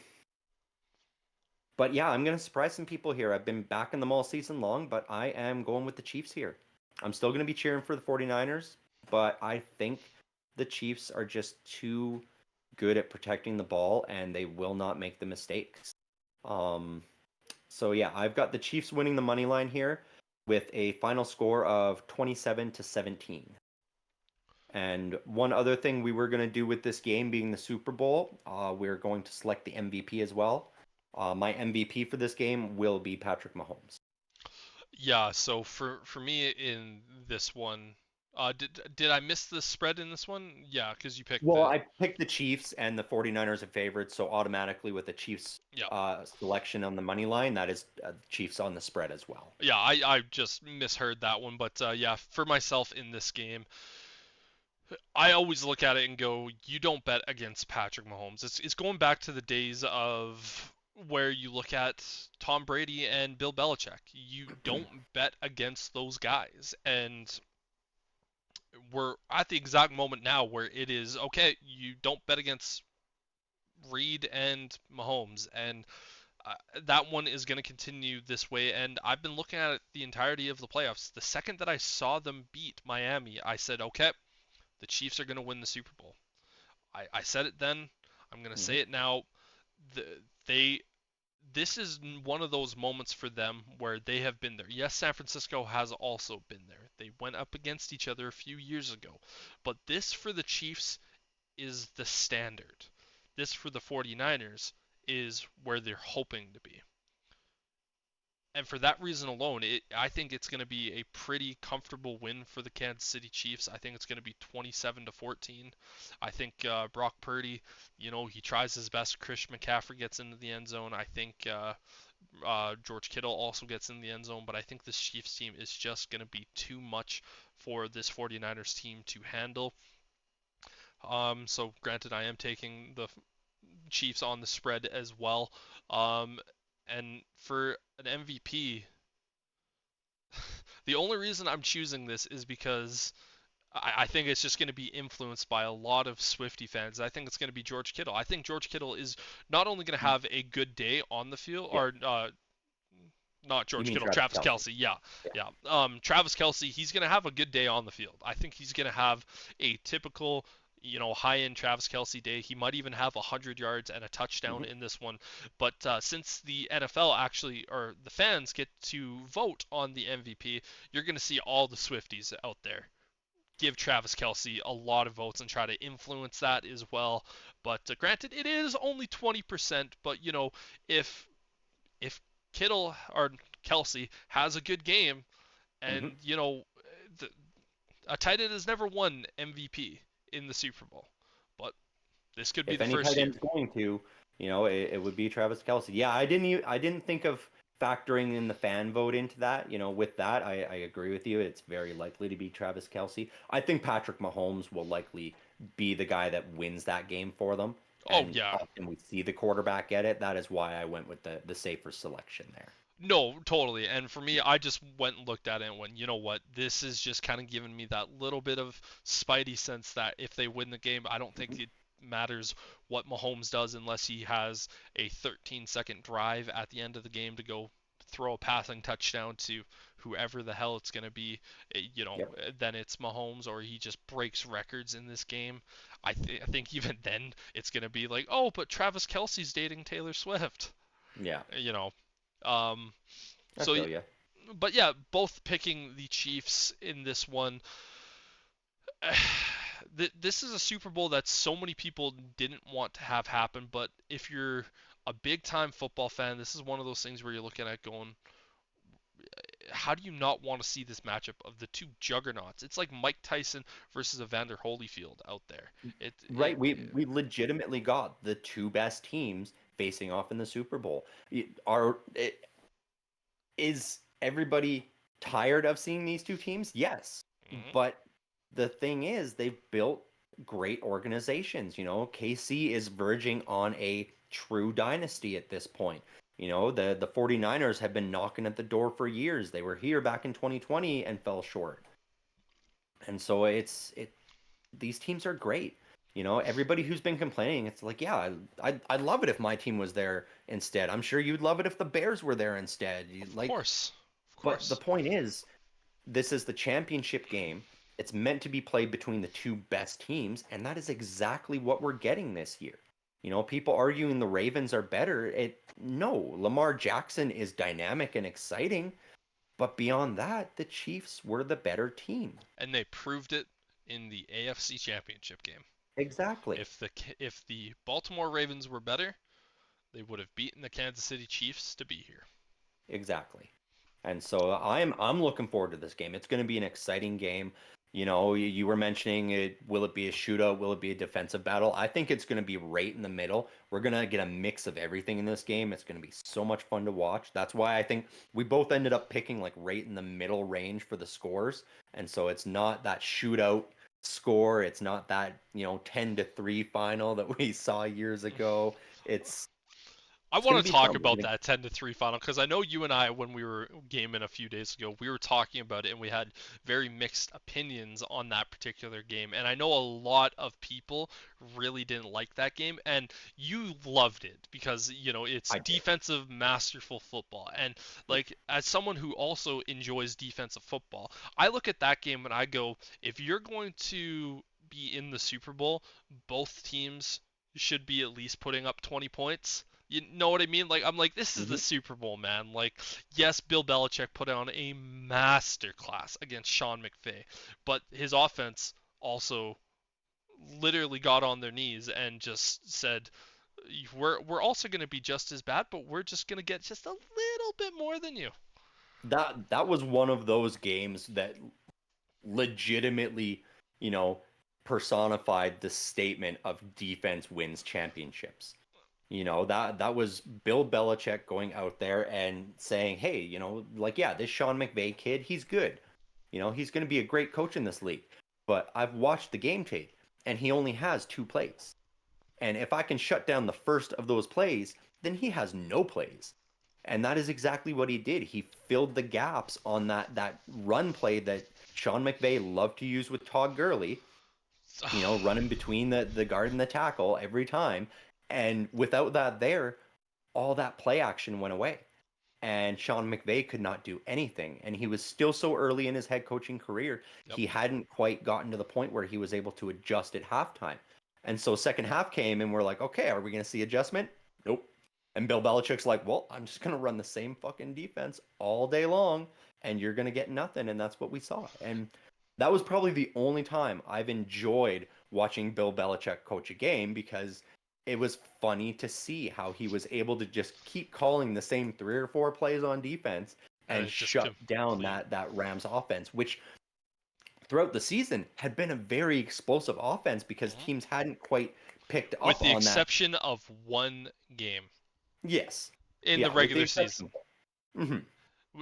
but yeah, I'm going to surprise some people here. I've been backing them all season long, but I am going with the Chiefs here. I'm still going to be cheering for the 49ers, but I think the Chiefs are just too good at protecting the ball, and they will not make the mistakes. Um, so yeah, I've got the Chiefs winning the money line here with a final score of 27-17. And one other thing we were going to do with this game being the Super Bowl, we're going to select the MVP as well. My MVP for this game will be Patrick Mahomes. Yeah, so for me in this one, did I miss the spread in this one? Yeah, because you picked Well, the I picked the Chiefs and the 49ers are favorites, so automatically with the Chiefs yeah. selection on the money line, that is Chiefs on the spread as well. Yeah, I just misheard that one, but yeah, for myself in this game, I always look at it and go, you don't bet against Patrick Mahomes. It's going back to the days of where you look at Tom Brady and Bill Belichick. You don't bet against those guys. And we're at the exact moment now where it is okay, you don't bet against Reed and Mahomes. And that one is going to continue this way. And I've been looking at it the entirety of the playoffs. The second that I saw them beat Miami, I said, okay, the Chiefs are going to win the Super Bowl. I said it then. I'm going to Mhm. say it now. The, they this is one of those moments for them where they have been there. Yes, San Francisco has also been there. They went up against each other a few years ago. But this for the Chiefs is the standard. This for the 49ers is where they're hoping to be. And for that reason alone, I think it's going to be a pretty comfortable win for the Kansas City Chiefs. I think it's going to be 27-14. I think Brock Purdy, he tries his best. Christian McCaffrey gets into the end zone. I think George Kittle also gets in the end zone, but I think this Chiefs team is just going to be too much for this 49ers team to handle. So granted, I am taking the Chiefs on the spread as well. Um, and for an MVP, the only reason I'm choosing this is because I think it's just going to be influenced by a lot of Swiftie fans. I think it's going to be George Kittle. I think George Kittle is not only going to have a good day on the field, Yeah, or not you George mean Kittle, Travis Travis Kelce. Kelce. Yeah, Yeah. yeah. Travis Kelce, he's going to have a good day on the field. I think he's going to have a typical, high-end Travis Kelce day. He might even have 100 yards and a touchdown Mhm. in this one. But since the NFL actually, or the fans get to vote on the MVP, you're going to see all the Swifties out there give Travis Kelce a lot of votes and try to influence that as well. But granted, it is only 20%. But if Kittle or Kelce has a good game, Mhm. and the, a tight end has never won MVP in the Super Bowl, but this could be If the any first tight year. end's going to, it would be Travis Kelce. Yeah, I didn't think of factoring in the fan vote into that, with that, I agree with you. It's very likely to be Travis Kelce. I think Patrick Mahomes will likely be the guy that wins that game for them. Oh And yeah. often we see the quarterback get it. That is why I went with the safer selection there. No, totally. And for me, I just went and looked at it and went, you know what? This is just kind of giving me that little bit of spidey sense that if they win the game, I don't think Mhm. it matters what Mahomes does unless he has a 13-second drive at the end of the game to go throw a passing touchdown to whoever the hell it's going to be. Yep. Then it's Mahomes or he just breaks records in this game. I think even then it's going to be like, oh, but Travis Kelsey's dating Taylor Swift. Yeah. You know, um, I so, feel you. but yeah, both picking the Chiefs in this one. This is a Super Bowl that so many people didn't want to have happen, but if you're a big time football fan, this is one of those things where you're looking at going, how do you not want to see this matchup of the two juggernauts? It's like Mike Tyson versus Evander Holyfield out there. Right. We legitimately got the two best teams facing off in the Super Bowl. Is everybody tired of seeing these two teams? Yes. Mhm. But the thing is, they've built great organizations. KC is verging on a true dynasty at this point. The 49ers have been knocking at the door for years. They were here back in 2020 and fell short. And so these teams are great. Everybody who's been complaining, it's like, yeah, I'd love it if my team was there instead. I'm sure you'd love it if the Bears were there instead. Of Like, course, of but the course. point is, this is the championship game. It's meant to be played between the two best teams, and that is exactly what we're getting this year. People arguing the Ravens are better. No, Lamar Jackson is dynamic and exciting, but beyond that, the Chiefs were the better team. And they proved it in the AFC Championship game. Exactly. If the Baltimore Ravens were better, they would have beaten the Kansas City Chiefs to be here. Exactly. And so I'm looking forward to this game. It's going to be an exciting game. You were mentioning it. Will it be a shootout? Will it be a defensive battle? I think it's going to be right in the middle. We're going to get a mix of everything in this game. It's going to be so much fun to watch. That's why I think we both ended up picking like right in the middle range for the scores. And so it's not that shootout score. It's not that, 10-3 final that we saw years ago. It's I it's going want to to be talk fun. about that 10-3 final because I know you and I, when we were gaming a few days ago, we were talking about it and we had very mixed opinions on that particular game. And I know a lot of people really didn't like that game, and you loved it because it's I did. defensive, masterful football. And like as someone who also enjoys defensive football, I look at that game and I go, if you're going to be in the Super Bowl, both teams should be at least putting up 20 points. You know what I mean? Like I'm like, this is the Mhm. Super Bowl, man. Like, yes, Bill Belichick put on a master class against Sean McVay, but his offense also literally got on their knees and just said, we're also going to be just as bad, but we're just going to get just a little bit more than you. That was one of those games that legitimately, you know, personified the statement of defense wins championships. That was Bill Belichick going out there and saying, "Hey, like yeah, this Sean McVay kid, he's good. He's going to be a great coach in this league. But I've watched the game tape and he only has two plays. And if I can shut down the first of those plays, then he has no plays." And that is exactly what he did. He filled the gaps on that run play that Sean McVay loved to use with Todd Gurley, running between the guard and the tackle every time. And without that there, all that play action went away. And Sean McVay could not do anything. And he was still so early in his head coaching career, Yep. he hadn't quite gotten to the point where he was able to adjust at halftime. And so second half came and we're like, okay, are we going to see adjustment? Nope. And Bill Belichick's like, well, I'm just going to run the same fucking defense all day long and you're going to get nothing. And that's what we saw. And that was probably the only time I've enjoyed watching Bill Belichick coach a game because it was funny to see how he was able to just keep calling the same three or four plays on defense And and it's just shut down complete. that Rams offense, which throughout the season had been a very explosive offense because Mhm. teams hadn't quite picked With up the on that. exception of one game Yes. in the Yeah, with the regular exception season. of one. Hmm.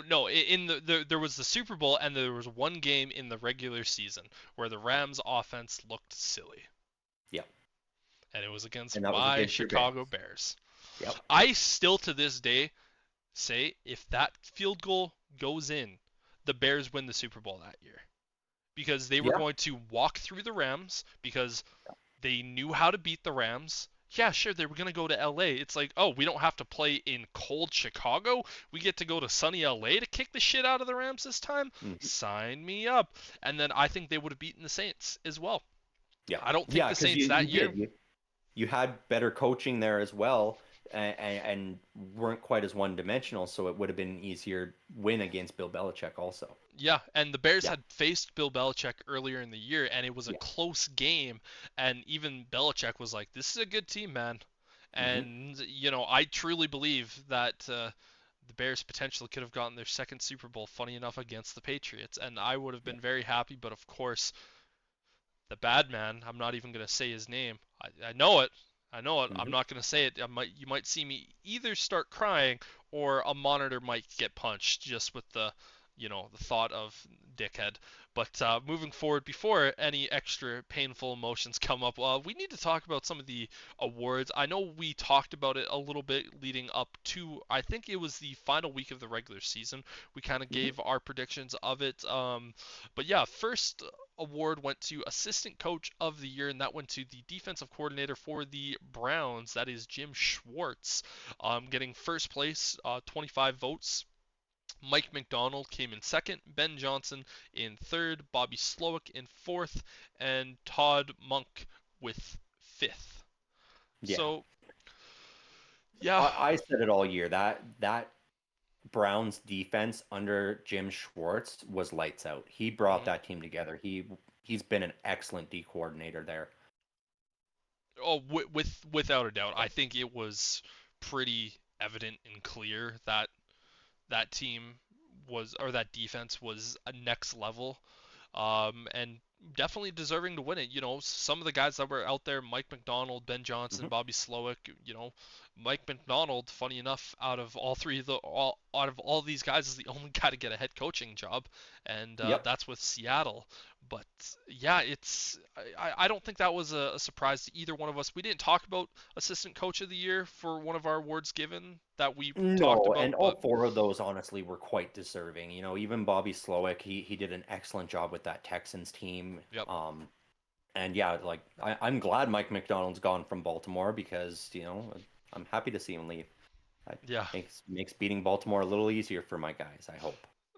No, in there was the Super Bowl and there was one game in the regular season where the Rams offense looked silly, Yep. and it was against And that was my against your Chicago Bears. Bears. Yep. I still to this day say if that field goal goes in, the Bears win the Super Bowl that year because they were Yeah. going to walk through the Rams because they knew how to beat the Rams. Yeah, sure, they were going to go to LA. It's like, oh, we don't have to play in cold Chicago. We get to go to sunny LA to kick the shit out of the Rams this time. Hmm. Sign me up. And then I think they would have beaten the Saints as well. Yeah. I don't think Yeah. the Because Saints you that year. did. You had better coaching there as well, and weren't quite as one dimensional. So it would have been an easier win against Bill Belichick also. Yeah, and the Bears Yeah. had faced Bill Belichick earlier in the year, and it was a Yeah. close game. And even Belichick was like, "This is a good team, man." Hmm. And I truly believe that the Bears potentially could have gotten their second Super Bowl, funny enough, against the Patriots, and I would have Yeah. been very happy. But of course, the bad man, I'm not even gonna say his name. I know it. I know it. I'm Hmm. not gonna say it. You might see me either start crying or a monitor might get punched just with the thought of dickhead. But moving forward, before any extra painful emotions come up, we need to talk about some of the awards. I know we talked about it a little bit leading up to, I think it was the final week of the regular season. We kind of Hmm. gave our predictions of it. But yeah, first award went to Assistant Coach of the Year, and that went to the defensive coordinator for the Browns. That is Jim Schwartz, getting first place, 25 votes. Mike McDonald came in second, Ben Johnson in third, Bobby Slowick in fourth, and Todd Monk with fifth. Yeah. So, yeah, I said it all year that Browns defense under Jim Schwartz was lights out. He brought mhm. that team together. He's been an excellent D coordinator there. Oh, without a doubt, I think it was pretty evident and clear that that team or that defense was a next level, and definitely deserving to win it. Some of the guys that were out there, Mike McDonald, Ben Johnson, Hmm. Bobby Slowick. Mike McDonald, funny enough, out of all these guys, is the only guy to get a head coaching job, and Yep. that's with Seattle. But yeah, I don't think that was a surprise to either one of us. We didn't talk about assistant coach of the year for one of our awards given that we talked No, about, and all but four of those honestly were quite deserving. Even Bobby Slowick, he did an excellent job with that Texans team. yep, And yeah, like I'm glad Mike McDonald's gone from Baltimore because I'm happy to see him leave. That yeah. makes beating Baltimore a little easier for my guys, I hope.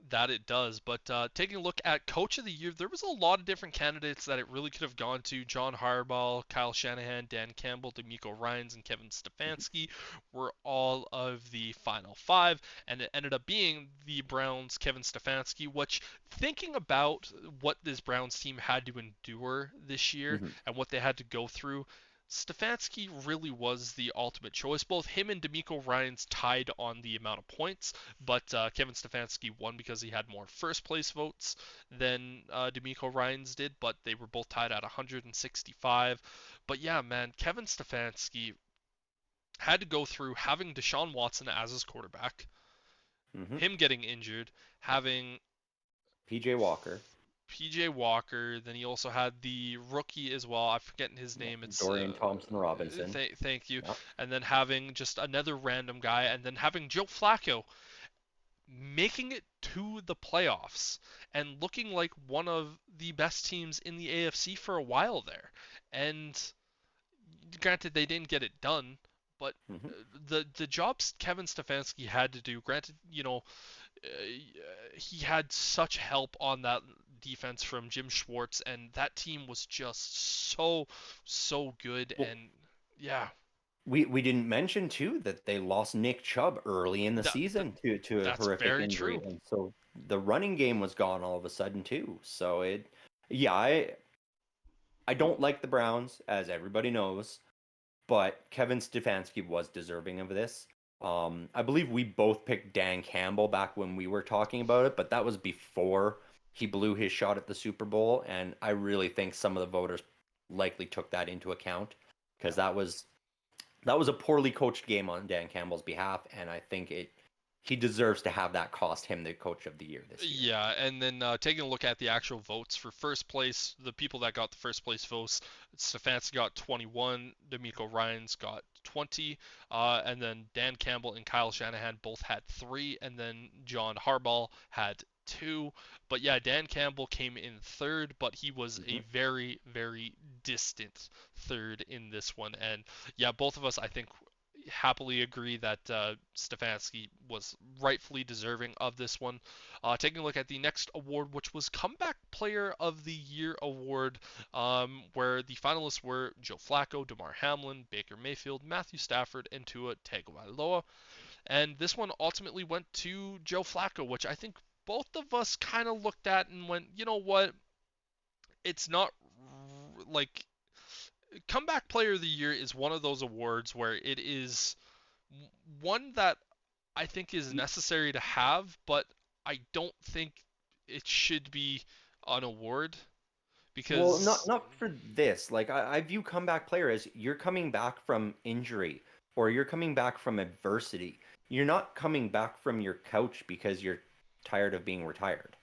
That it does. But taking a look at Coach of the Year, there was a lot of different candidates that it really could have gone to. John Harbaugh, Kyle Shanahan, Dan Campbell, D'Amico Ryans, and Kevin Mhm. Stefanski were all of the final five, and it ended up being the Browns' Kevin Stefanski, which, thinking about what this Browns team had to endure this year Mhm. and what they had to go through, Stefanski really was the ultimate choice. Both him and D'Amico Ryans tied on the amount of points, but Kevin Stefanski won because he had more first place votes than D'Amico Ryans did, but they were both tied at 165. But yeah, man, Kevin Stefanski had to go through having Deshaun Watson as his quarterback, Mhm. him getting injured, having PJ Walker, PJ Walker. Then he also had the rookie as well. I'm forgetting his yeah, name. It's Dorian Thompson Robinson. thank you. Yeah. And then having just another random guy, and then having Joe Flacco making it to the playoffs and looking like one of the best teams in the AFC for a while there. And granted, they didn't get it done, but Mhm. the jobs Kevin Stefanski had to do, granted, he had such help on that defense from Jim Schwartz, and that team was just so good. Well, And yeah, we didn't mention too that they lost Nick Chubb early in the that, that season to a that's horrific very injury, true. and so the running game was gone all of a sudden too. So yeah, I don't like the Browns, as everybody knows, but Kevin Stefanski was deserving of this. I believe we both picked Dan Campbell back when we were talking about it, but that was before he blew his shot at the Super Bowl, and I really think some of the voters likely took that into account because that was a poorly coached game on Dan Campbell's behalf, and I think he deserves to have that cost him the coach of the year this year. Yeah, and then taking a look at the actual votes for first place, the people that got the first place votes, Stefanski got 21, D'Amico Ryans got 20, and then Dan Campbell and Kyle Shanahan both had 3, and then John Harbaugh had 2. But yeah, Dan Campbell came in third, but he was a very, very distant third in this one. And yeah, both of us, I think, happily agree that Stefanski was rightfully deserving of this one. Taking a look at the next award, which was Comeback Player of the Year award, where the finalists were Joe Flacco, Damar Hamlin, Baker Mayfield, Matthew Stafford, and Tua Tagovailoa. And this one ultimately went to Joe Flacco, which I think both of us kind of looked at and went, you know what? It's not like Comeback Player of the Year is one of those awards where it is one that I think is necessary to have, but I don't think it should be an award Well, because not for this. Like I view comeback player as you're coming back from injury or you're coming back from adversity. You're not coming back from your couch because you're tired of being retired.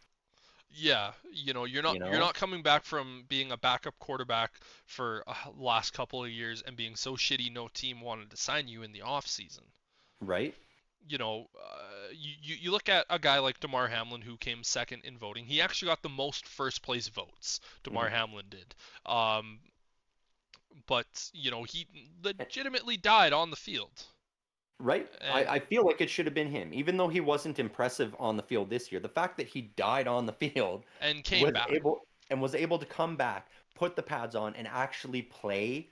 yeah, you know, You you're know, not coming back from being a backup quarterback for last couple of years and being so shitty no team wanted to sign you in the off season. right? You know, you look at a guy like Damar Hamlin who came second in voting. He actually got the most first place votes. Damar Mhm. Hamlin did. But you know, he legitimately died on the field. Right? And I feel like it should have been him, even though he wasn't impressive on the field this year. The fact that he died on the field came back was able to come back, put the pads on, and actually play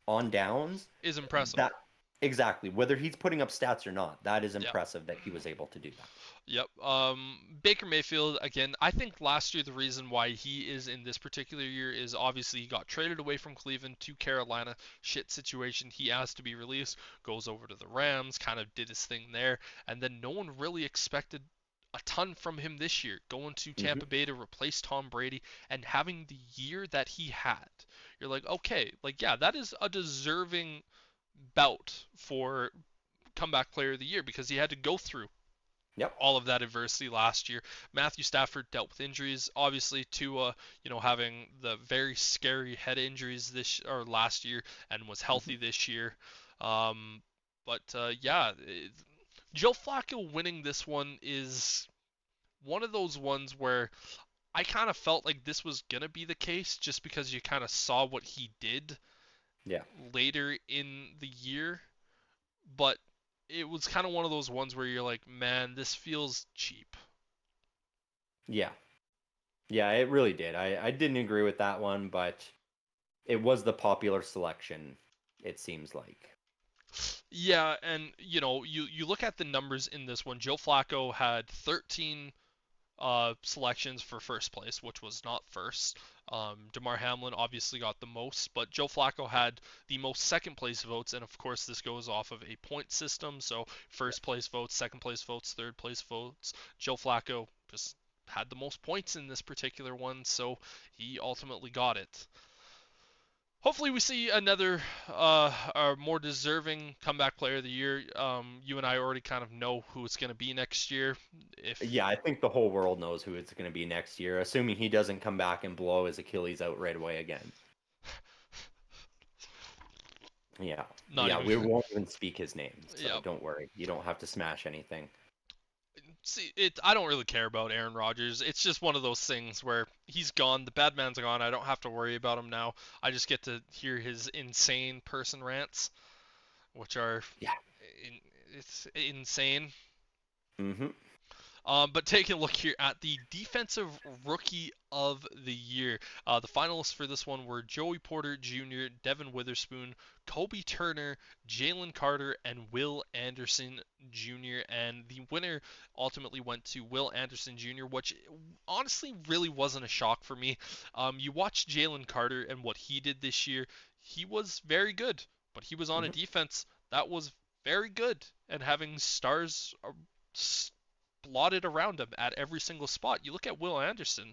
on downs. is impressive. That exactly, whether he's putting up stats or not, that is Yeah. impressive that he was able to do that. Yep. Baker Mayfield, again, I think last year the reason why he is in this particular year is obviously he got traded away from Cleveland to Carolina. Shit situation. He asked to be released, goes over to the Rams, kind of did his thing there, and then no one really expected a ton from him this year, going to Hmm. Tampa Bay to replace Tom Brady and having the year that he had. You're like, okay, like yeah, that is a deserving bout for comeback player of the year because he had to go through Yep. all of that adversity last year. Matthew Stafford dealt with injuries, obviously Tua, having the very scary head injuries this or last year and was Hmm. healthy this year. Um, but yeah, Joe Flacco winning this one is one of those ones where I kind of felt like this was gonna be the case just because you kind of saw what he did Yeah. later in the year, but it was kind of one of those ones where you're like, man, this feels cheap. Yeah. Yeah, it really did. I didn't agree with that one, but it was the popular selection, it seems like. Yeah, and you look at the numbers in this one. Joe Flacco had 13 selections for first place, which was not first. Damar Hamlin obviously got the most, but Joe Flacco had the most second place votes, and of course this goes off of a point system. So first place votes, second place votes, third place votes. Joe Flacco just had the most points in this particular one, so he ultimately got it. Hopefully we see another more deserving comeback player of the year. You and I already kind of know who it's going to be next year. If Yeah, I think the whole world knows who it's going to be next year, assuming he doesn't come back and blow his Achilles out right away again. Yeah. not Yeah, even we won't even speak his name, so yeah. don't worry. You don't have to smash anything. See, I don't really care about Aaron Rodgers. It's just one of those things where he's gone, the bad man's gone. I don't have to worry about him now. I just get to hear his insane person rants, which are Yeah. in, it's insane. Mm-hmm. But taking a look here at the Defensive Rookie of the Year, the finalists for this one were Joey Porter Jr., Devin Witherspoon, Kobe Turner, Jalen Carter, and Will Anderson Jr. And the winner ultimately went to Will Anderson Jr., which honestly really wasn't a shock for me. You watch Jalen Carter and what he did this year, he was very good, but he was on a Mm-hmm. defense that was very good and having stars blotted around him at every single spot. You look at Will Anderson.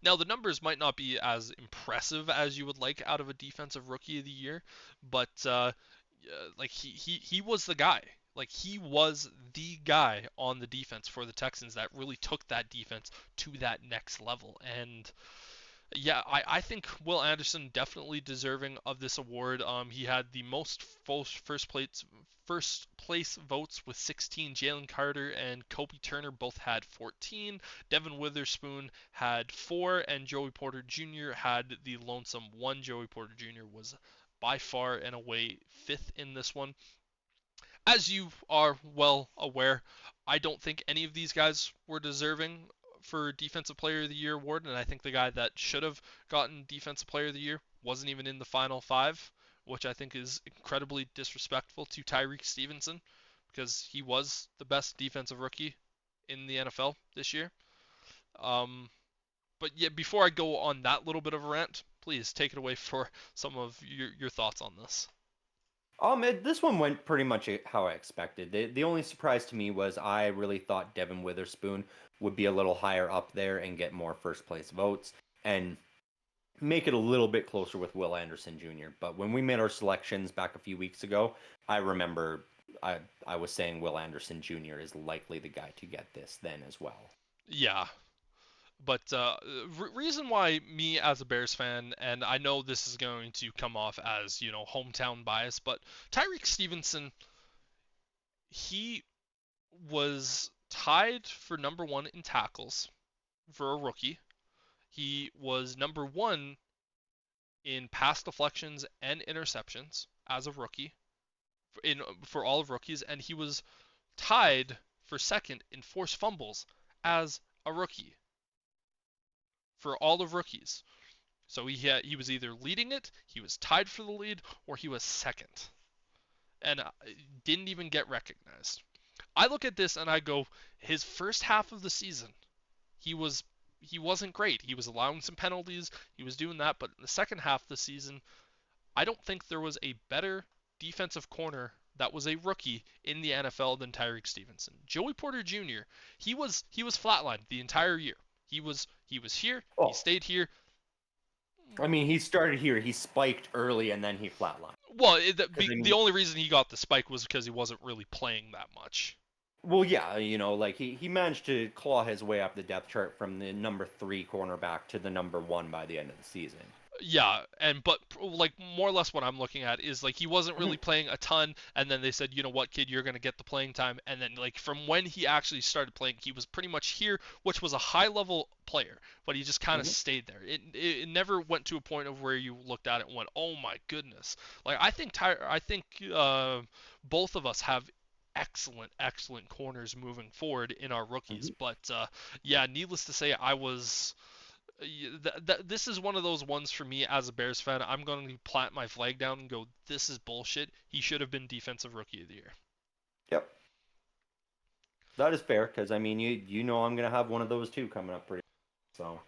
Now, the numbers might not be as impressive as you would like out of a defensive rookie of the year, but like he was the guy. Like, he was the guy on the defense for the Texans that really took that defense to that next level. And yeah, I think Will Anderson definitely deserving of this award. He had the most first place votes with 16. Jalen Carter and Kobe Turner both had 14. Devin Witherspoon had 4, and Joey Porter Jr. had the lonesome 1. Joey Porter Jr. was by far and away 5th in this one. As you are well aware, I don't think any of these guys were deserving for Defensive Player of the Year award, and I think the guy that should have gotten Defensive Player of the Year wasn't even in the final 5, which I think is incredibly disrespectful to Tyreek Stevenson, because he was the best defensive rookie in the NFL this year. But yeah, before I go on that little bit of a rant, please take it away for some of your thoughts on this. This one went pretty much how I expected. The only surprise to me was I really thought Devin Witherspoon would be a little higher up there and get more first place votes and make it a little bit closer with Will Anderson Jr. But when we made our selections back a few weeks ago, I remember I was saying Will Anderson Jr. is likely the guy to get this then as well. Yeah. But reason why me as a Bears fan, and I know this is going to come off as, hometown bias, but Tyreek Stevenson, he was tied for number 1 in tackles for a rookie. He was number 1 in pass deflections and interceptions as a rookie for all of rookies, and he was tied for 2nd in forced fumbles as a rookie for all of rookies. So he was either leading it, he was tied for the lead, or he was 2nd, and didn't even get recognized. I look at this and I go, his first half of the season, he wasn't great. He was allowing some penalties, he was doing that, but in the second half of the season, I don't think there was a better defensive corner that was a rookie in the NFL than Tyreek Stevenson. Joey Porter Jr., he was flatlined the entire year. He was here, he stayed here. I mean, he started here, he spiked early, and then he flatlined. Well, the only reason he got the spike was because he wasn't really playing that much. Well, yeah, like he managed to claw his way up the depth chart from the number 3 cornerback to the number 1 by the end of the season. Yeah, but like more or less what I'm looking at is like he wasn't really playing a ton, and then they said, you know what, kid, you're gonna get the playing time, and then like from when he actually started playing, he was pretty much here, which was a high level player, but he just kind of stayed there. It never went to a point of where you looked at it and went, oh my goodness. Like I think both of us have excellent corners moving forward in our rookies, but yeah, needless to say, I was. This is one of those ones for me as a Bears fan. I'm going to plant my flag down and go, this is bullshit. He should have been Defensive Rookie of the Year. Yep. That is fair, because, I mean, you know I'm going to have one of those too coming up pretty so.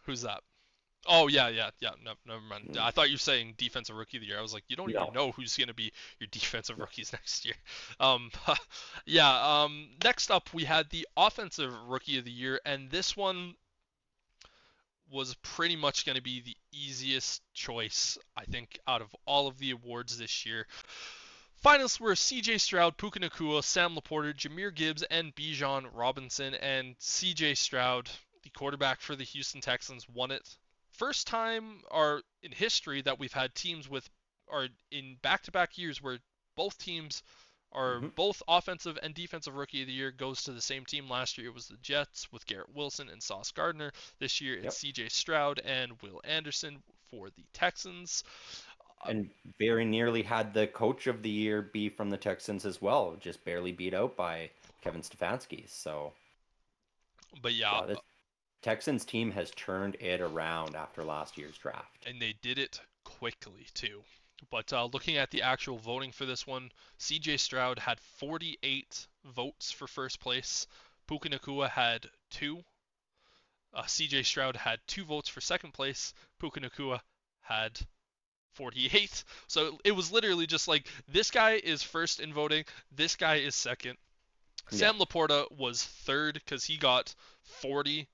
Who's that? Oh, yeah, no, never mind. I thought you were saying Defensive Rookie of the Year. I was like, you don't even know who's going to be your defensive rookies next year. Next up, we had the Offensive Rookie of the Year, and this one was pretty much going to be the easiest choice, I think, out of all of the awards this year. Finalists were C.J. Stroud, Puka Nacua, Sam Laporta, Jahmyr Gibbs, and Bijan Robinson, and C.J. Stroud, the quarterback for the Houston Texans, won it. First time in history that we've had teams in back-to-back years where both teams are both offensive and defensive rookie of the year goes to the same team. Last year it was the Jets with Garrett Wilson and Sauce Gardner. This year it's C.J. Stroud and Will Anderson for the Texans. And very nearly had the coach of the year be from the Texans as well, just barely beat out by Kevin Stefanski. So, but yeah, the Texans team has turned it around after last year's draft. And they did it quickly, too. But looking at the actual voting for this one, C.J. Stroud had 48 votes for first place. Puka Nacua had 2. C.J. Stroud had 2 votes for second place. Puka Nacua had 48. So it was literally just like, this guy is first in voting, this guy is second. Sam Laporta was third because he got 40.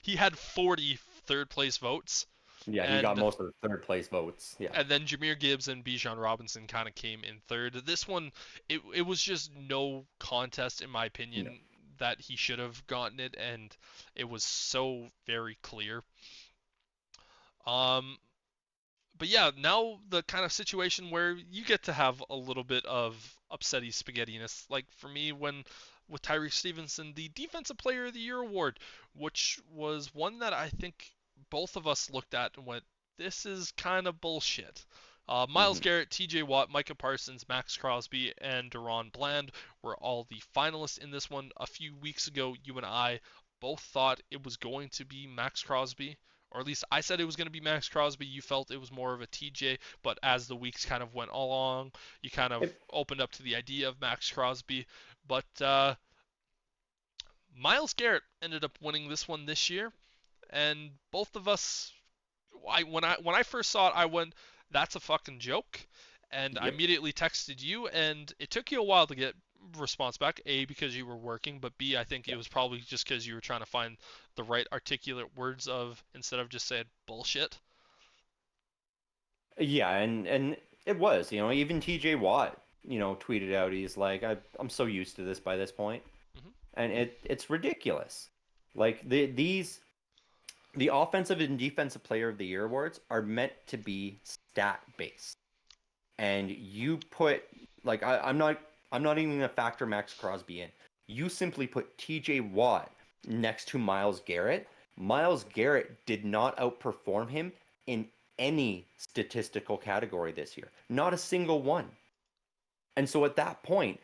He had 40 third place votes. Yeah, he got And most of the third place votes. Yeah. and then Jameer Gibbs and Bijan Robinson kind of came in third. This one, it was just no contest in my No. opinion that he should have gotten it, and it was so very clear. Um, but yeah, now the kind of situation where you get to have a little bit of upsetty spaghettiness. Like for me, when with Tyreek Stevenson, the Defensive Player of the Year award, which was one that I think both of us looked at and went, "This is kind of bullshit." Miles Hmm. Garrett, T.J. Watt, Micah Parsons, Max Crosby, and Deron Bland were all the finalists in this one. A few weeks ago, you and I both thought it was going to be Max Crosby, or at least I said it was going to be Max Crosby. You felt it was more of a TJ, but as the weeks kind of went along, you kind of It, opened up to the idea of Max Crosby. But Miles Garrett ended up winning this one this year, and both of us, when I first saw it, I went, "That's a fucking joke," and I yep. immediately texted you, and it took you a while to get response back. A, because you were working, but B, I think it was probably just because you were trying to find the right articulate words of instead of just saying bullshit. Yeah, and it was, even TJ Watt, tweeted out, he's like, I'm so used to this by this point. Hmm. And it's ridiculous. Like the offensive and defensive player of the year awards are meant to be stat based. And you put like I'm not even gonna factor Max Crosby in. You simply put TJ Watt next to Miles Garrett. Miles Garrett did not outperform him in any statistical category this year. Not a single one. And so at that point,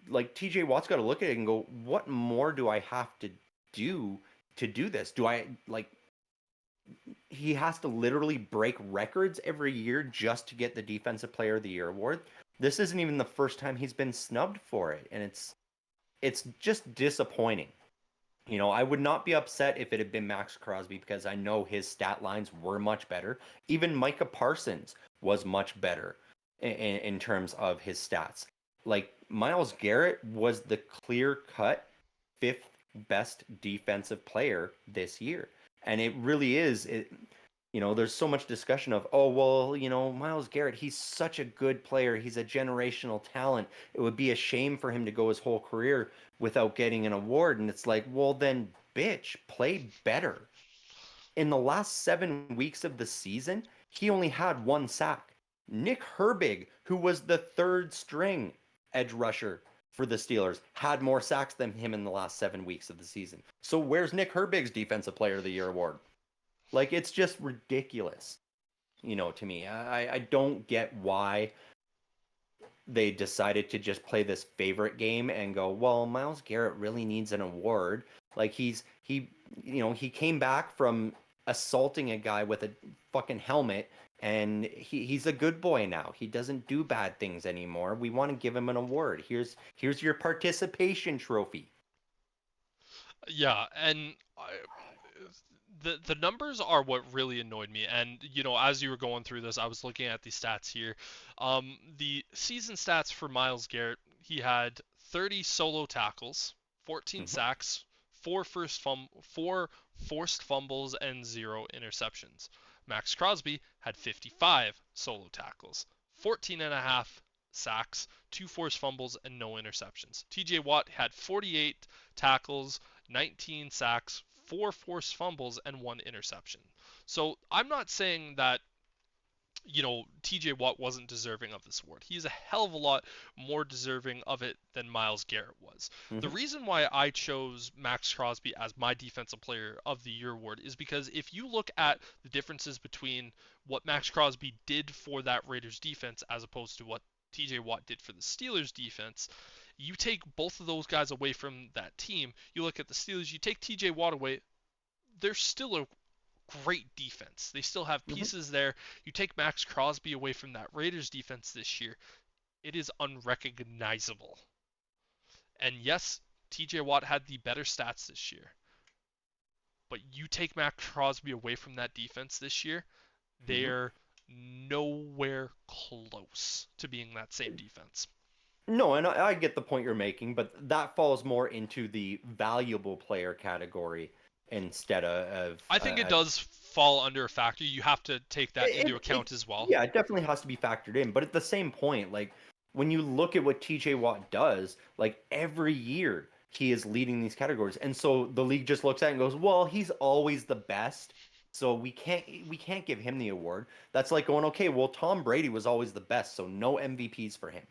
like TJ Watt's got to look at it and go, what more do I have to do this? Do I like he has to literally break records every year just to get the defensive player of the year award. This isn't even the first time he's been snubbed for it, and it's just disappointing. I would not be upset if it had been Max Crosby because I know his stat lines were much better. Even Micah Parsons was much better in terms of his stats. Like Miles Garrett was the clear cut fifth best defensive player this year. And it really is there's so much discussion of, oh, well, Miles Garrett, he's such a good player. He's a generational talent. It would be a shame for him to go his whole career without getting an award. And it's like, well, then, bitch, play better. In the last 7 weeks of the season, he only had one sack. Nick Herbig, who was the third string edge rusher for the Steelers, had more sacks than him in the last 7 weeks of the season. So where's Nick Herbig's Defensive Player of the Year award? Like, it's just ridiculous, to me. I don't get why they decided to just play this favorite game and go, well, Miles Garrett really needs an award. Like, he came back from assaulting a guy with a fucking helmet, and he's a good boy now. He doesn't do bad things anymore. We want to give him an award. Here's your participation trophy. Yeah, and the numbers are what really annoyed me. And as you were going through this, I was looking at the stats here. The season stats for Miles Garrett: he had 30 solo tackles, 14 Mm-hmm. sacks, four forced fumbles, and 0 interceptions. Max Crosby had 55 solo tackles, 14 and a half sacks, 2 forced fumbles, and no interceptions. TJ Watt had 48 tackles, 19 sacks, 4 forced fumbles, and 1 interception. So I'm not saying that TJ Watt wasn't deserving of this award. He's a hell of a lot more deserving of it than Miles Garrett was. The Mm-hmm. reason why I chose Max Crosby as my Defensive Player of the Year award is because if you look at the differences between what Max Crosby did for that Raiders defense as opposed to what TJ Watt did for the Steelers defense, you take both of those guys away from that team. You look at the Steelers, you take TJ Watt away, they're still a great defense. They still have Mm-hmm. pieces there. You take Max Crosby away from that Raiders defense this year, it is unrecognizable. And yes, TJ Watt had the better stats this year, but you take Max Crosby away from that defense this year, Mm-hmm. they're nowhere close to being that same defense. No, and I get the point you're making, but that falls more into the valuable player category instead of I think it does fall under a factor. You have to take that into It account as well. yeah, it definitely has to be factored in. But at the same point, like when you look at what TJ Watt does, like every year he is leading these categories. And so the league just looks at it and goes, "Well, he's always the best. So we can't give him the award." That's like going, "Okay, well Tom Brady was always the best, so no MVPs for him."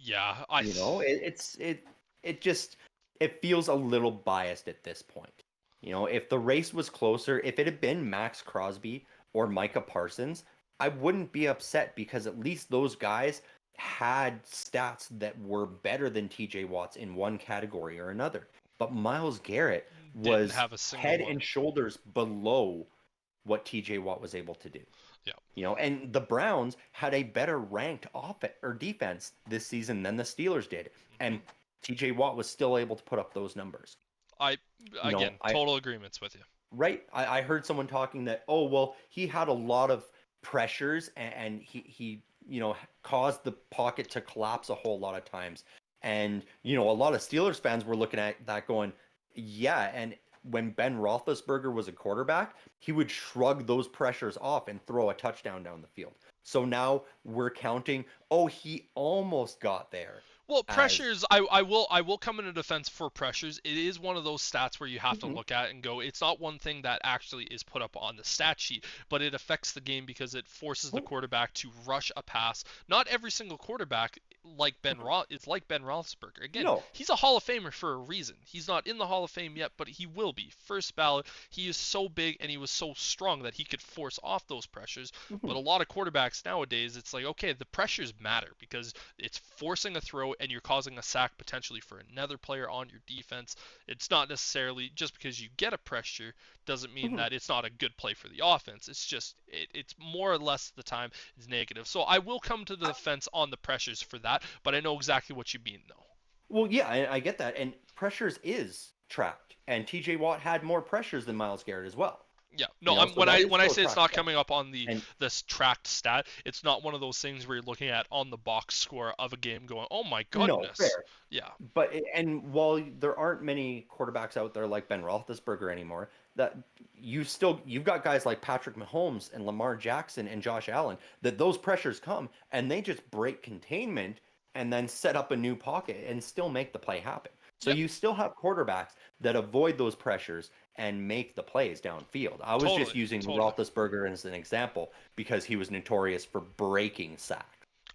Yeah, You know, it just it feels a little biased at this point. You know, if the race was closer, if it had been Max Crosby or Micah Parsons, I wouldn't be upset because at least those guys had stats that were better than TJ Watts in one category or another. But Miles Garrett didn't was have a single head one. and shoulders below what TJ Watt was able to do. Yeah. You know, and the Browns had a better ranked offense or defense this season than the Steelers did, and TJ Watt was still able to put up those numbers. I You know, again, total agreements with you. right? I heard someone talking that, oh well, he had a lot of pressures and he caused the pocket to collapse a whole lot of times, and a lot of Steelers fans were looking at that going, yeah, and when Ben Roethlisberger was a quarterback, he would shrug those pressures off and throw a touchdown down the field. So now we're counting, oh, he almost got there. Well, As pressures, I will come into defense for pressures. It is one of those stats where you have to Mhm. look at and go, it's not one thing that actually is put up on the stat sheet, but it affects the game because it forces the Oh, quarterback to rush a pass. Not every single quarterback it's like Ben Roethlisberger. Again, no. he's a Hall of Famer for a reason. He's not in the Hall of Fame yet, but he will be. First ballot. He is so big and he was so strong that he could force off those pressures. But Mhm. a lot of quarterbacks nowadays, it's like, okay, the pressures matter because it's forcing a throw and you're causing a sack potentially for another player on your defense. It's not necessarily just because you get a pressure doesn't mean Mhm. that it's not a good play for the offense. It's just it's more or less the time is negative. So I will come to the defense on the pressures for that, but I know exactly what you mean though. Well, yeah, I get that. And pressures is tracked. And TJ Watt had more pressures than Miles Garrett as well. Yeah, no, I'm So that is when I still a say it's tracked not stat. coming up on the And this tracked stat, it's not one of those things where you're looking at on the box score of a game going, "Oh my no, goodness." fair. Yeah. And while there aren't many quarterbacks out there like Ben Roethlisberger anymore, that you've got guys like Patrick Mahomes and Lamar Jackson and Josh Allen that those pressures come and they just break containment and then set up a new pocket and still make the play happen. So Yep, you still have quarterbacks that avoid those pressures and make the plays downfield. I was just totally. using Totally. Roethlisberger as an example because he was notorious for breaking sacks.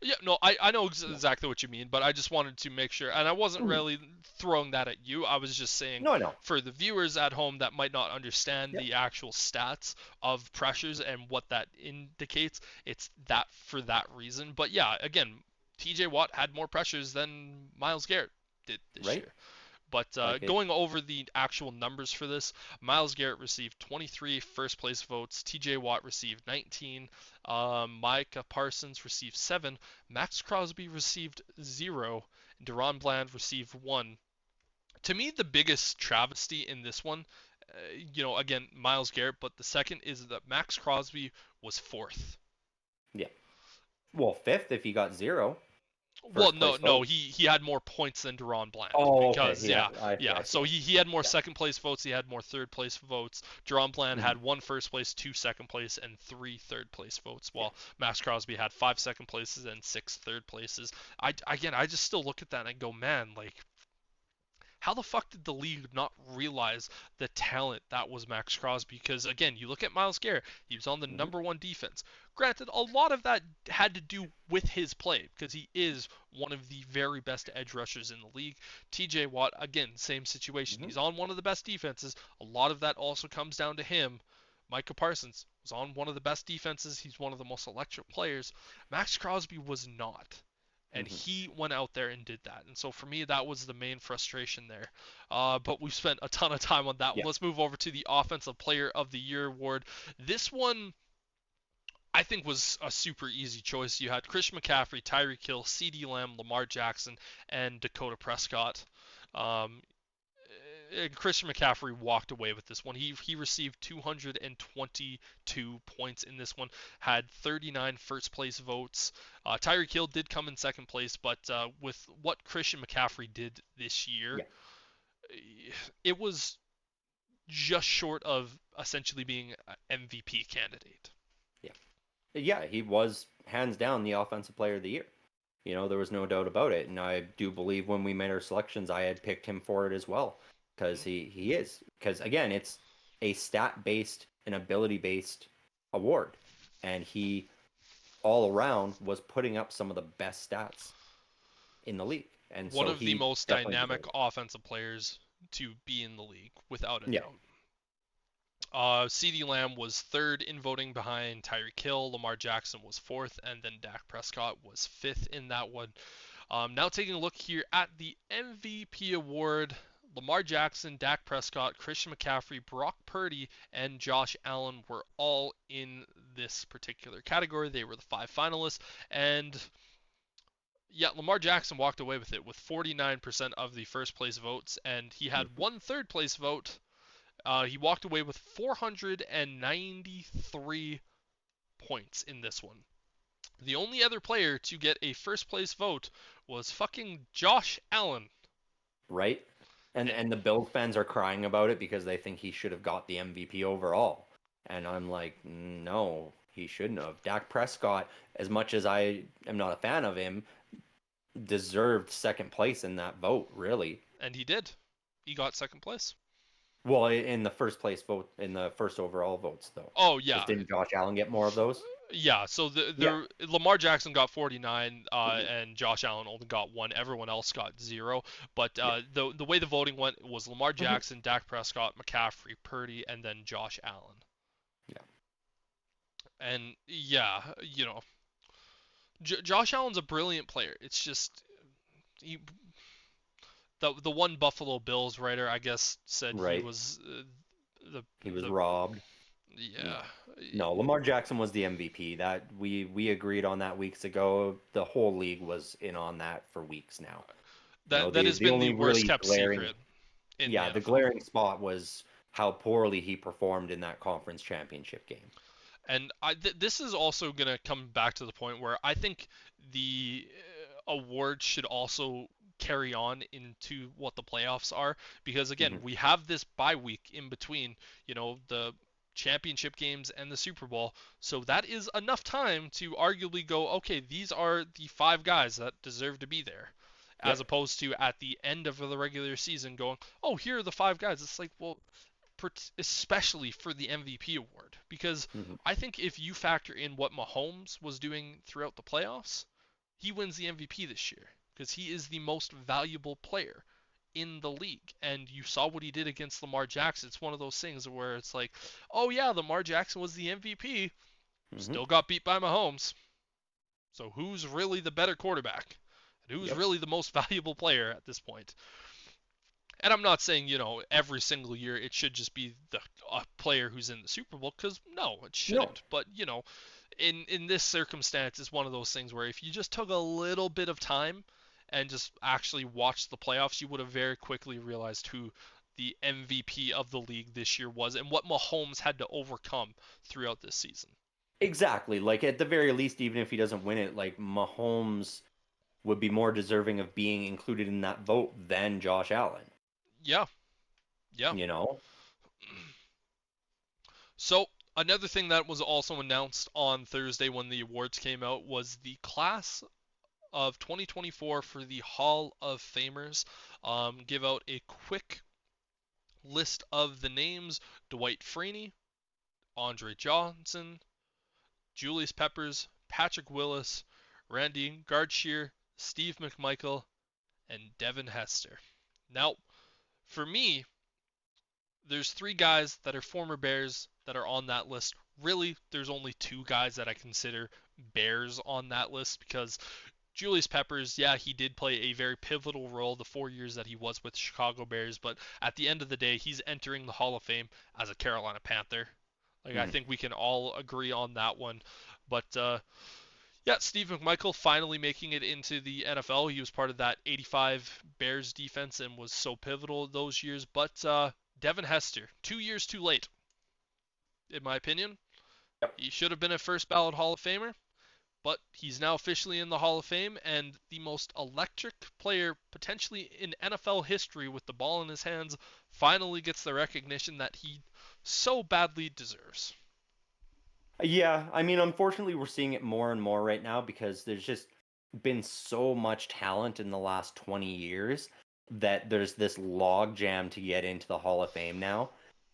Yeah, no, I know exactly what you mean, but I just wanted to make sure, and I wasn't Mhm. really throwing that at you. I was just saying No, no. for the viewers at home that might not understand Yep. the actual stats of pressures and what that indicates, it's that for that reason. But yeah, again, TJ Watt had more pressures than Miles Garrett did this Right? year. But Like it. going over the actual numbers for this, Miles Garrett received 23 first place votes. TJ Watt received 19. Micah Parsons received 7. Max Crosby received 0. Deron Bland received 1. To me, the biggest travesty in this one, again, Miles Garrett, but the second is that Max Crosby was 4th. Yeah. Well, fifth if you got zero Well, first no, place no, votes. he had more points than Deron Bland Oh, okay. because Yeah, yeah, I see. yeah. I see. So I see. he had more Yeah. second place votes. He had more third place votes. Deron Bland Mhm. had 1 first place, 2 second place, and 3 third place votes, Yeah. while Max Crosby had 5 second places and 6 third places. I just still look at that and I go, man, like how the fuck did the league not realize the talent that was Max Crosby? Because again, you look at Miles Garrett, he was on the Mhm. number one defense. Granted, a lot of that had to do with his play because he is one of the very best edge rushers in the league. TJ Watt, again, same situation. Mhm. He's on one of the best defenses. A lot of that also comes down to him. Micah Parsons was on one of the best defenses. He's one of the most electric players. Max Crosby was not. And Mhm. he went out there and did that. And so for me, that was the main frustration there. But we've spent a ton of time on that one. Yeah. Let's move over to the Offensive Player of the Year award. This one, I think, was a super easy choice. You had Christian McCaffrey, Tyreek Hill, CeeDee Lamb, Lamar Jackson, and Dakota Prescott. Um, Christian McCaffrey walked away with this one. He received 222 points in this one, had 39 first place votes. Tyreek Hill did come in second place, but with what Christian McCaffrey did this year, Yeah. it was just short of essentially being an MVP candidate. Yeah. Yeah, he was hands down the offensive player of the year. There was no doubt about it. And I do believe when we made our selections, I had picked him for it as well. Because he is. Because, again, it's a stat-based and ability-based award. And he, all around, was putting up some of the best stats in the league. And One so of the he most definitely dynamic deserved it. offensive players to be in the league, without a Yeah. doubt. CeeDee Lamb was third in voting behind Tyreek Hill. Lamar Jackson was fourth, and then Dak Prescott was fifth in that one. Now taking a look here at the MVP award, Lamar Jackson, Dak Prescott, Christian McCaffrey, Brock Purdy, and Josh Allen were all in this particular category. They were the 5 finalists, and yeah, Lamar Jackson walked away with it with 49% of the first place votes, and he had one third place vote. He walked away with 493 points in this one. The only other player to get a first place vote was fucking Josh Allen. Right? And the Bills fans are crying about it because they think he should have got the MVP overall. And I'm like, no, he shouldn't have. Dak Prescott, as much as I am not a fan of him, deserved second place in that vote, really. And he did. He got second place. Well, in the first place vote, in the first overall votes, though. Oh, yeah. 'Cause didn't Josh Allen get more of those? Yeah, so Lamar Jackson got 49, and Josh Allen only got 1. Everyone else got 0. But the way the voting went was Lamar Jackson, Dak Prescott, McCaffrey, Purdy, and then Josh Allen. Yeah. And yeah, Josh Allen's a brilliant player. It's just the one Buffalo Bills writer, I guess, said Right. he was He was robbed. Yeah. No, Lamar Jackson was the MVP. That we agreed on that weeks ago. The whole league was in on that for weeks now. That has been the worst kept secret. The glaring spot was how poorly he performed in that conference championship game. And this is also going to come back to the point where I think the award should also carry on into what the playoffs are, because again, we have this bye week in between, the championship games and the Super Bowl. So that is enough time to arguably go, okay, these are the 5 guys that deserve to be there. As opposed to at the end of the regular season going, oh, here are the 5 guys. It's like, well, especially for the MVP award, because I think if you factor in what Mahomes was doing throughout the playoffs, he wins the MVP this year because he is the most valuable player in the league. And you saw what he did against Lamar Jackson. It's one of those things where it's like, oh yeah, Lamar Jackson was the MVP, still got beat by Mahomes. So who's really the better quarterback? And who's really the most valuable player at this point? And I'm not saying, every single year it should just be the player who's in the Super Bowl, because no, it shouldn't. No. But, in this circumstance, it's one of those things where if you just took a little bit of time and just actually watched the playoffs, you would have very quickly realized who the MVP of the league this year was and what Mahomes had to overcome throughout this season. Exactly. Like, at the very least, even if he doesn't win it, like, Mahomes would be more deserving of being included in that vote than Josh Allen. Yeah. So, another thing that was also announced on Thursday when the awards came out was the class of 2024 for the Hall of Famers. Give out a quick list of the names: Dwight Freeney, Andre Johnson, Julius Peppers, Patrick Willis, Randy Gardshire, Steve McMichael, and Devin Hester. Now, for me, there's 3 guys that are former Bears that are on that list. Really, there's only 2 guys that I consider Bears on that list, because Julius Peppers, yeah, he did play a very pivotal role the 4 years that he was with Chicago Bears, but at the end of the day, he's entering the Hall of Fame as a Carolina Panther. I think we can all agree on that one. But Steve McMichael finally making it into the NFL. He was part of that 85 Bears defense and was so pivotal those years. But Devin Hester, 2 years too late, in my opinion. He should have been a first ballot Hall of Famer, but he's now officially in the Hall of Fame, and the most electric player potentially in NFL history with the ball in his hands finally gets the recognition that he so badly deserves. Yeah, I mean, unfortunately, we're seeing it more and more right now because there's just been so much talent in the last 20 years that there's this log jam to get into the Hall of Fame now.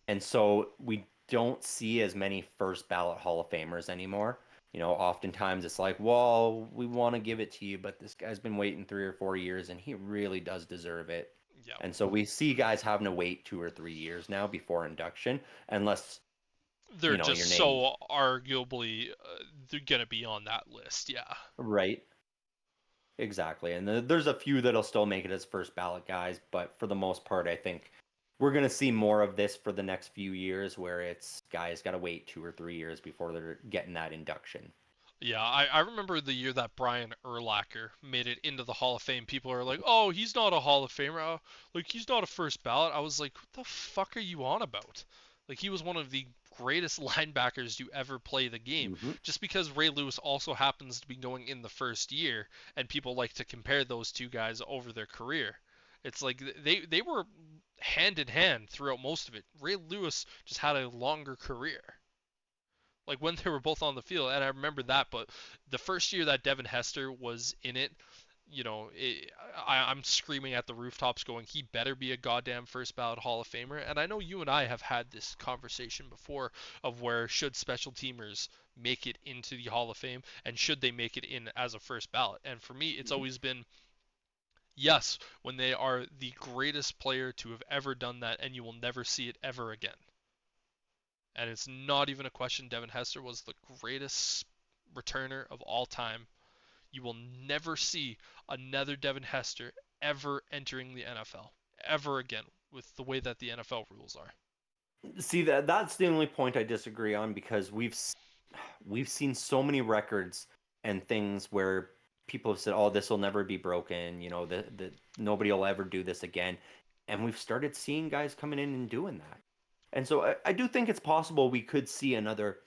And so we don't see as many first ballot Hall of Famers anymore. Oftentimes it's like, well, we want to give it to you, but this guy's been waiting 3 or 4 years and he really does deserve it. Yeah, And so we see guys having to wait 2 or 3 years now before induction, unless, they're your just name. so arguably they're gonna be on that list. Yeah. Right. Exactly. And there's a few that'll still make it as first ballot guys, but for the most part, I think we're going to see more of this for the next few years where it's guys got to wait 2 or 3 years before they're getting that induction. Yeah, I remember the year that Brian Urlacher made it into the Hall of Fame. People are like, "Oh, he's not a Hall of Famer. Like he's not a first ballot." I was like, "What the fuck are you on about?" Like he was one of the greatest linebackers to ever play the game. Hmm. Just because Ray Lewis also happens to be going in the first year, and people like to compare those two guys over their career. It's like they were hand in hand throughout most of it. Ray Lewis just had a longer career, like when they were both on the field, and I remember that. But the first year that Devin Hester was in it, I'm screaming at the rooftops, going, he better be a goddamn first ballot Hall of Famer. And I know you and I have had this conversation before of where should special teamers make it into the Hall of Fame, and should they make it in as a first ballot? And for me, it's Hmm. always been yes, when they are the greatest player to have ever done that, and you will never see it ever again. And it's not even a question. Devin Hester was the greatest returner of all time. You will never see another Devin Hester ever entering the NFL ever again with the way that the NFL rules are. See, that's the only point I disagree on because we've seen so many records and things where people have said, "Oh, this will never be broken," that nobody will ever do this again. And we've started seeing guys coming in and doing that. And so I do think it's possible we could see another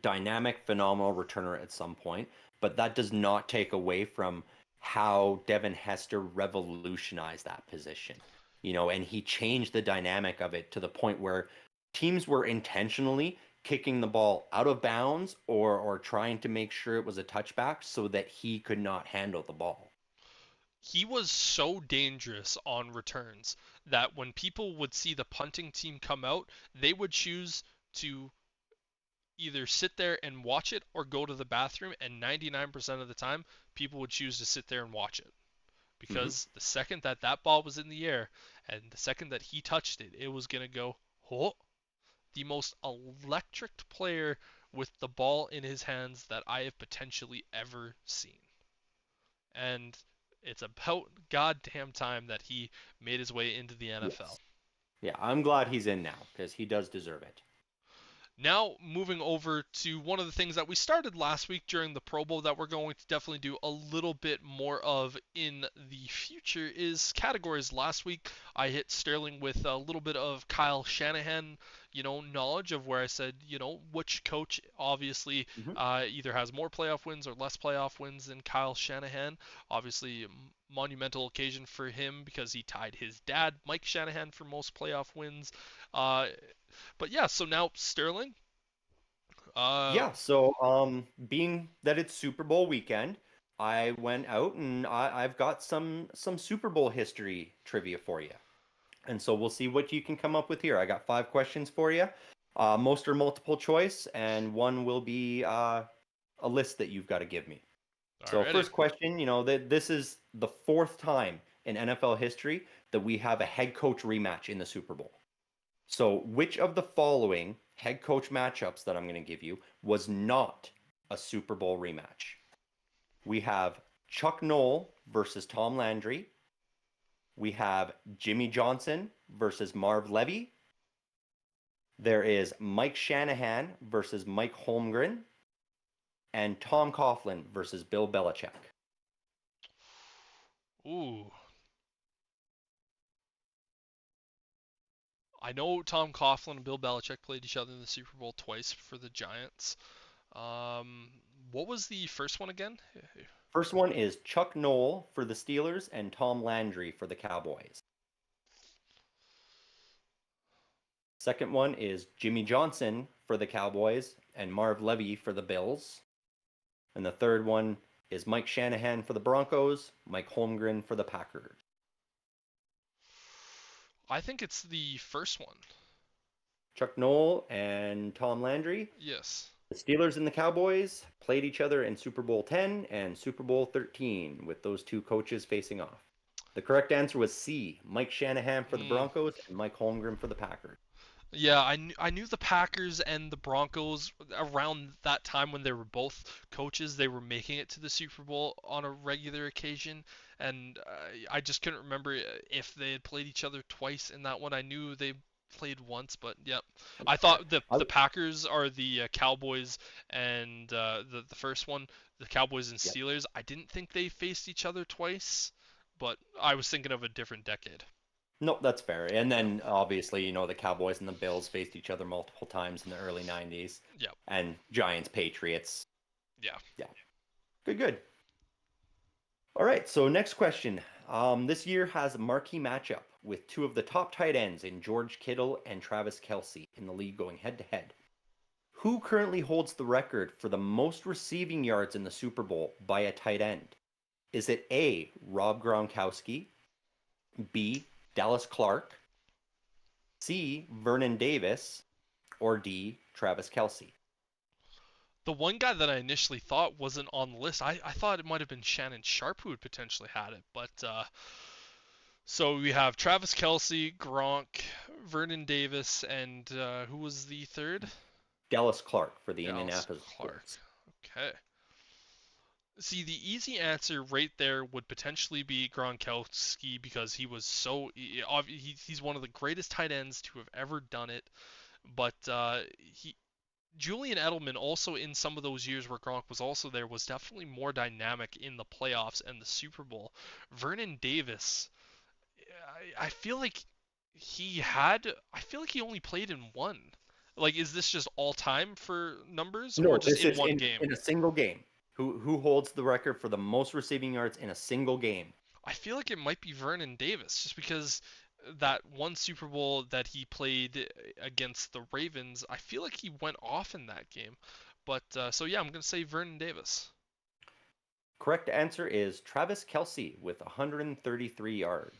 dynamic, phenomenal returner at some point, but that does not take away from how Devin Hester revolutionized that position. And he changed the dynamic of it to the point where teams were intentionally kicking the ball out of bounds or trying to make sure it was a touchback so that he could not handle the ball. He was so dangerous on returns that when people would see the punting team come out, they would choose to either sit there and watch it or go to the bathroom, and 99% of the time people would choose to sit there and watch it, Hmm. because the second that that ball was in the air and the second that he touched it, it was going to go, oh, the most electric player with the ball in his hands that I have potentially ever seen. And it's about goddamn time that he made his way into the NFL. Yes. Yeah, I'm glad he's in now because he does deserve it. Now, moving over to one of the things that we started last week during the Pro Bowl that we're going to definitely do a little bit more of in the future is categories. Last week, I hit Sterling with a little bit of Kyle Shanahan, knowledge of where I said, which coach obviously Hmm. either has more playoff wins or less playoff wins than Kyle Shanahan. Obviously, monumental occasion for him because he tied his dad, Mike Shanahan, for most playoff wins. Uh, but yeah, so now Sterling. Uh, Yeah, so being that it's Super Bowl weekend, I went out and I've got some Super Bowl history trivia for you. And so we'll see what you can come up with here. I got 5 questions for you. Most are multiple choice, and one will be a list that you've got to give me. So alrighty. first question, that this is the fourth time in NFL history that we have a head coach rematch in the Super Bowl. So, which of the following head coach matchups that I'm going to give you was not a Super Bowl rematch? We have Chuck Noll versus Tom Landry. We have Jimmy Johnson versus Marv Levy. There is Mike Shanahan versus Mike Holmgren. And Tom Coughlin versus Bill Belichick. Ooh, I know Tom Coughlin and Bill Belichick played each other in the Super Bowl twice for the Giants. Um, What was the first one again? First one is Chuck Noll for the Steelers and Tom Landry for the Cowboys. Second one is Jimmy Johnson for the Cowboys and Marv Levy for the Bills. And the third one is Mike Shanahan for the Broncos, Mike Holmgren for the Packers. I think it's the first one. Chuck Noll and Tom Landry. Yes. The Steelers and the Cowboys played each other in Super Bowl 10 and Super Bowl 13 with those two coaches facing off. The correct answer was C, Mike Shanahan for the Broncos and Mike Holmgren for the Packers. Yeah, I knew the Packers and the Broncos around that time when they were both coaches. They were making it to the Super Bowl on a regular occasion, and I just couldn't remember if they had played each other twice in that one. I knew they played once, but yep. I thought the Packers are the Cowboys, and the first one, the Cowboys and Steelers. I didn't think they faced each other twice, but I was thinking of a different decade. Nope, that's fair. And then obviously, you know, the Cowboys and the Bills faced each other multiple times in the early 90s. Yep. And Giants, Patriots. Yeah. Yeah. Good. All right, so next question. This year has a marquee matchup with two of the top tight ends in George Kittle and Travis Kelce in the league going head-to-head. Who currently holds the record for the most receiving yards in the Super Bowl by a tight end? Is it A, Rob Gronkowski, B, Dallas Clark, C, Vernon Davis, or D, Travis Kelce? The one guy that I initially thought wasn't on the list, I thought it might have been Shannon Sharp who had potentially had it, but so we have Travis Kelce, Gronk, Vernon Davis, and who was the third? Dallas Clark for the Dallas Indianapolis Clark. Colts. Okay. See, the easy answer right there would potentially be Gronkowski because he was he's one of the greatest tight ends to have ever done it. But Julian Edelman also in some of those years where Gronk was also there was definitely more dynamic in the playoffs and the Super Bowl. Vernon Davis, I feel like he only played in one. Like, is this just all time for numbers No, or just this in is one game? in a single game. Who holds the record for the most receiving yards in a single game? I feel like it might be Vernon Davis, just because that one Super Bowl that he played against the Ravens, I feel like he went off in that game. But so yeah, I'm gonna say Vernon Davis. Correct answer is Travis Kelce with 133 yards.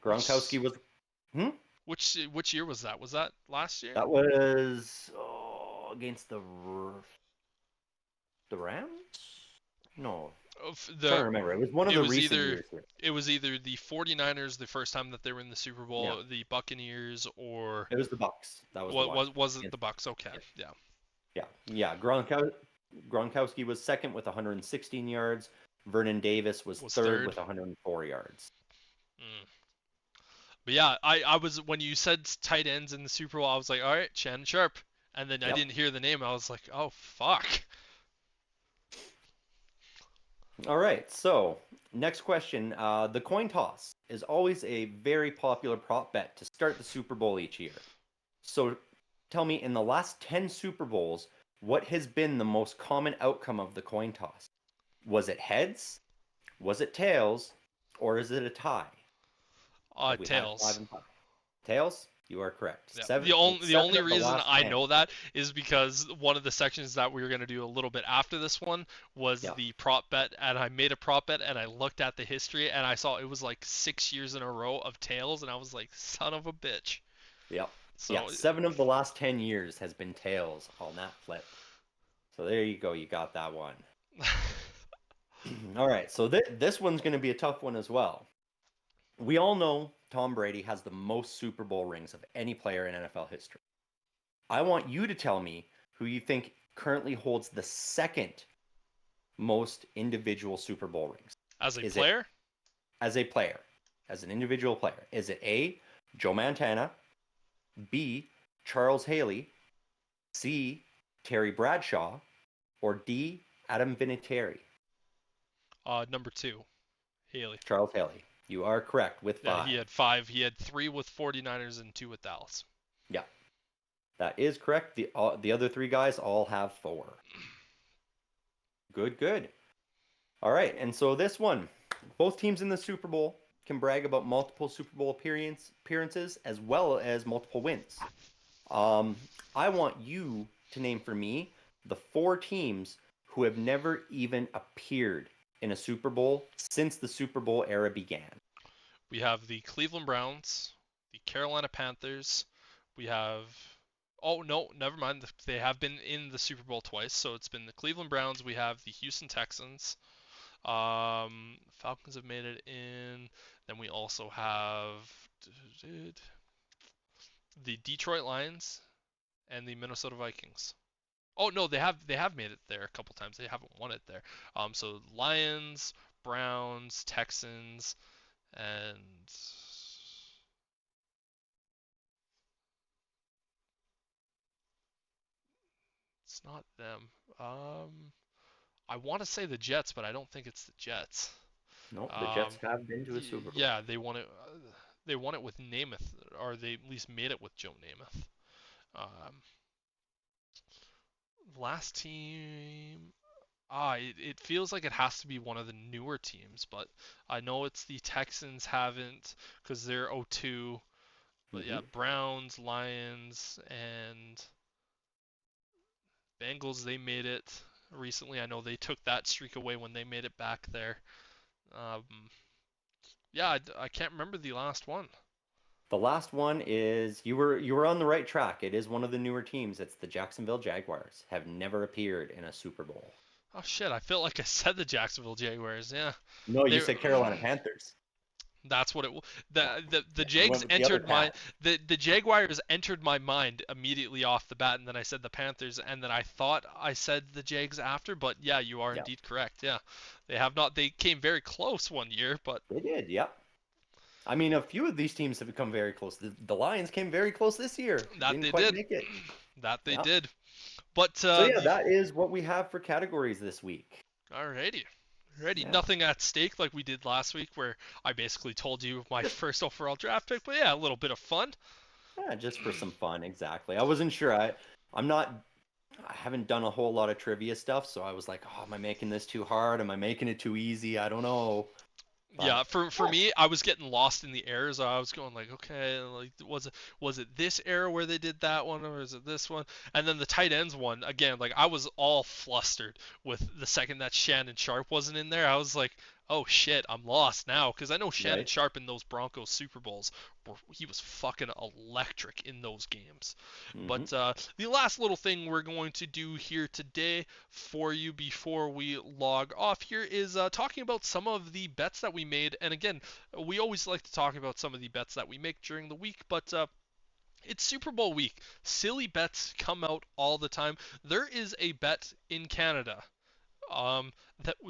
Gronkowski was. Which year was that? Was that last year? That was against the Rams? No. I'm trying to remember. It was one of the recent years. It was either the 49ers the first time that they were in the Super Bowl, the Buccaneers, or it was the Bucs. That was the one. Was it the Bucs? Okay, Yeah. Gronkowski was second with 116 yards. Vernon Davis was third with 104 yards. But yeah, I was when you said tight ends in the Super Bowl, I was like, all right, Shannon Sharp, and then I didn't hear the name. I was like, oh fuck. All right, so next question. The coin toss is always a very popular prop bet to start the Super Bowl each year. So tell me, in the last 10 Super Bowls, what has been the most common outcome of the coin toss? Was it heads? Was it tails? Or is it a tie? Tails. Tails? You are correct. Yeah. The only reason I know that is because one of the sections that we were going to do a little bit after this one was the prop bet, and I made a prop bet, and I looked at the history, and I saw it was like 6 years in a row of tails, and I was like, son of a bitch. Yep. So, 7 of the last 10 years has been tails on that flip. So there you go. You got that one. All right. So this one's going to be a tough one as well. We all know Tom Brady has the most Super Bowl rings of any player in NFL history. I want you to tell me who you think currently holds the second most individual Super Bowl rings. As a player? As a player. As an individual player. Is it A, Joe Montana, B, Charles Haley, C, Terry Bradshaw, or D, Adam Vinatieri? Number 2, Haley. Charles Haley. You are correct with 5. Yeah, he had 5. He had 3 with 49ers and 2 with Dallas. Yeah. That is correct. The other 3 guys all have 4. Good, good. All right, and so this one, both teams in the Super Bowl can brag about multiple Super Bowl appearances as well as multiple wins. Um, I want you to name for me the four teams who have never even appeared in a Super Bowl since the Super Bowl era began. We have the Cleveland Browns, the Carolina Panthers. We have. Oh no, never mind. They have been in the Super Bowl twice. So it's been the Cleveland Browns. We have the Houston Texans. Falcons have made it in. Then we also have the Detroit Lions and the Minnesota Vikings. Oh no, they have made it there a couple times. They haven't won it there. So Lions, Browns, Texans, and it's not them. I want to say the Jets, but I don't think it's the Jets. No, the Um, Jets have been to a Super Bowl. yeah, they won it. They won it with Namath, or they at least made it with Joe Namath. Last team. It feels like it has to be one of the newer teams, but I know it's the Texans haven't because they're 0-2. But yeah, Hmm. Browns, Lions, and Bengals, they made it recently. I know they took that streak away when they made it back there. Um, yeah, I can't remember the last one. The last one is you were on the right track. It is one of the newer teams. It's the Jacksonville Jaguars. Have never appeared in a Super Bowl. Oh shit, I felt like I said the Jacksonville Jaguars. Yeah, No, you they said Carolina Panthers. That's what it. Yeah, The yeah. You Jags went with the other entered my path. the Jaguars entered my mind immediately off the bat, and then I said the Panthers, and then I thought I said the Jags after. But yeah, you are Yeah, indeed correct. Yeah, they have not. They came very close one year, but they did. Yep. I mean, a few of these teams have become very close. The Lions came very close this year. that Didn't they quite did. make it. That they Yeah. did. But So yeah, that is what we have for categories this week. alrighty. Alrighty, Yeah. nothing at stake like we did last week, where I basically told you my first overall draft pick. But yeah, a little bit of fun. Yeah, just for some fun, exactly. I wasn't sure. I'm not. I haven't done a whole lot of trivia stuff, so I was like, oh, am I making this too hard? Am I making it too easy? I don't know. Yeah, But for me, I was getting lost in the errors. I was going like, okay, like was it this error where they did that one, or is it this one? And then the tight ends one again, like I was all flustered with the second that Shannon Sharp wasn't in there. I was like, oh shit, I'm lost now because I know Shannon right. Sharp in those Broncos Super Bowls, he was fucking electric in those games. Hmm. But the last little thing we're going to do here today for you before we log off here is talking about some of the bets that we made. And again, we always like to talk about some of the bets that we make during the week, but it's Super Bowl week. Silly bets come out all the time. There is a bet in Canada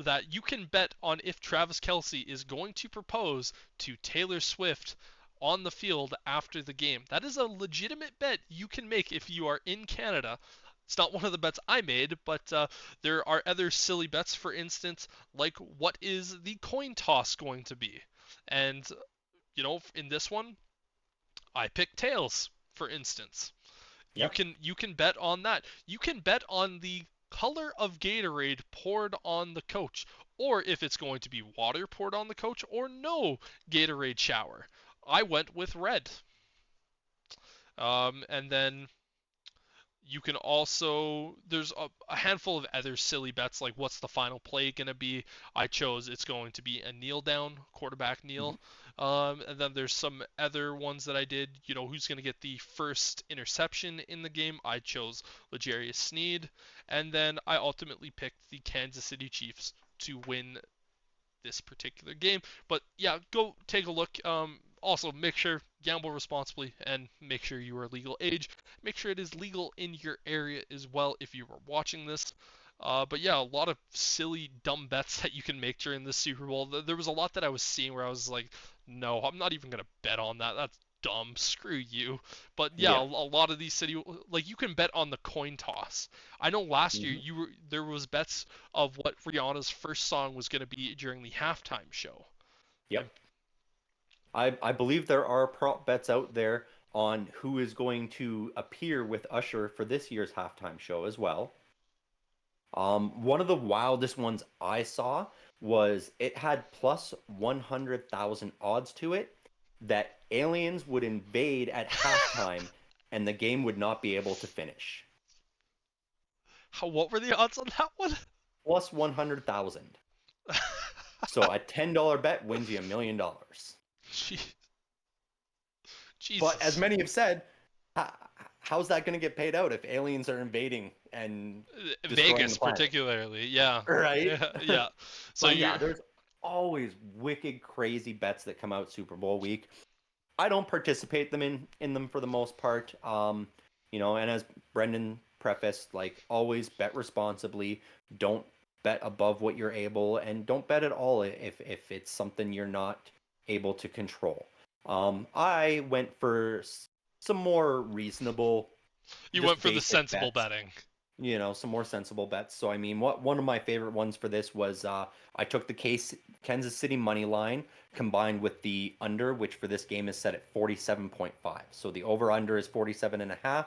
that you can bet on if Travis Kelsey is going to propose to Taylor Swift on the field after the game. That is a legitimate bet you can make if you are in Canada. It's not one of the bets I made, but there are other silly bets, for instance, like what is the coin toss going to be? And, in this one, I picked tails, for instance. You Yep. can you can bet on that. You can bet on the color of Gatorade poured on the coach, or if it's going to be water poured on the coach, or no Gatorade shower. I went with red. And then you can also there's a handful of other silly bets like what's the final play going to be. I chose it's going to be a kneel down quarterback Hmm. kneel. And then there's some other ones that I did. Who's going to get the first interception in the game? I chose L'Jarius Sneed, and then I ultimately picked the Kansas City Chiefs to win this particular game. But yeah, go take a look. Also, make sure gamble responsibly and make sure you are legal age. Make sure it is legal in your area as well if you are watching this. But yeah, a lot of silly, dumb bets that you can make during the Super Bowl. There was a lot that I was seeing where I was like, no, I'm not even gonna bet on that. That's dumb. Screw you. But yeah, Yeah. a lot of these city like you can bet on the coin toss. I know last year Hmm. there was bets of what Rihanna's first song was going to be during the halftime show. Yep. I'm I believe there are prop bets out there on who is going to appear with Usher for this year's halftime show as well. One of the wildest ones I saw was it had plus 100,000 odds to it that aliens would invade at halftime and the game would not be able to finish. What were the odds on that one? Plus 100,000. So a $10 bet wins you $1 million. But as Jesus. many have said, how's that going to get paid out if aliens are invading and destroying Vegas the planet? particularly, yeah. Right? Yeah. So But yeah, there's always wicked crazy bets that come out Super Bowl week. I don't participate in them for the most part. And as Brendan prefaced, like always bet responsibly. Don't bet above what you're able, and don't bet at all if it's something you're not able to control. I went for some more reasonable. you just went for the basic sensible bets. betting. Some more sensible bets. So I mean, one of my favorite ones for this was I took the Kansas City money line combined with the under, which for this game is set at 47.5. So the over under is 47.5.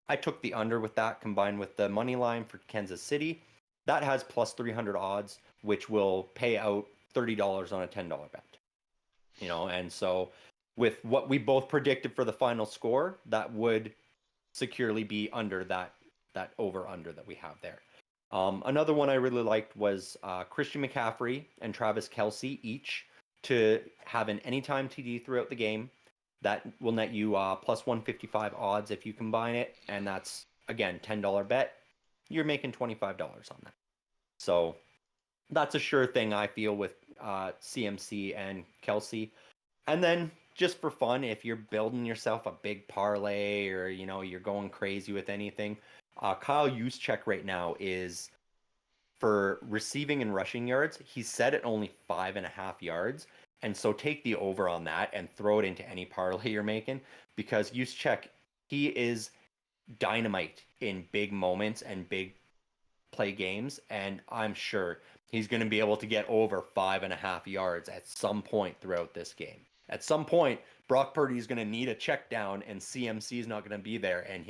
I took the under with that combined with the money line for Kansas City. That has plus 300 odds, which will pay out $30 on a $10 bet. And so with what we both predicted for the final score, that would securely be under that over under that we have there. Another one I really liked was Christian McCaffrey and Travis Kelce each to have an anytime TD throughout the game. That will net you plus 155 odds if you combine it, and that's again $10 bet. You're making $25 on that. So that's a sure thing I feel with CMC and Kelce. And then just for fun, if you're building yourself a big parlay or you're going crazy with anything, Kyle Juszczyk right now is for receiving and rushing yards. He's set at only 5.5 yards, and so take the over on that and throw it into any parlay you're making because Juszczyk, he is dynamite in big moments and big play games, and I'm sure he's going to be able to get over 5.5 yards at some point throughout this game. At some point, Brock Purdy is going to need a check down, and CMC is not going to be there, and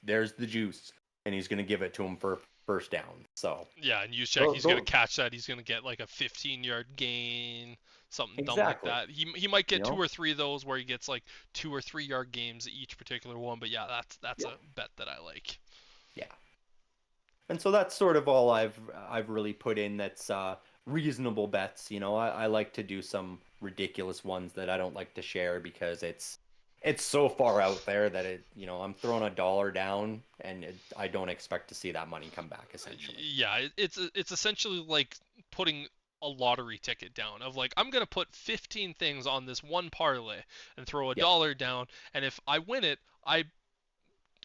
there's the juice, and he's going to give it to him for first down. So yeah, and Juszczyk, he's gonna catch that. He's gonna get like a 15-yard gain, something dumb like that. He might get 2 or 3 of those where he gets like 2 or 3 yard games each particular one. But yeah, that's a bet that I like. Yeah. And so that's sort of all I've really put in that's reasonable bets. I like to do some ridiculous ones that I don't like to share because it's so far out there that I'm throwing $1 down and I don't expect to see that money come back essentially. Yeah, it's essentially like putting a lottery ticket down of like I'm gonna put 15 things on this one parlay and throw $1 down, and if I win it, I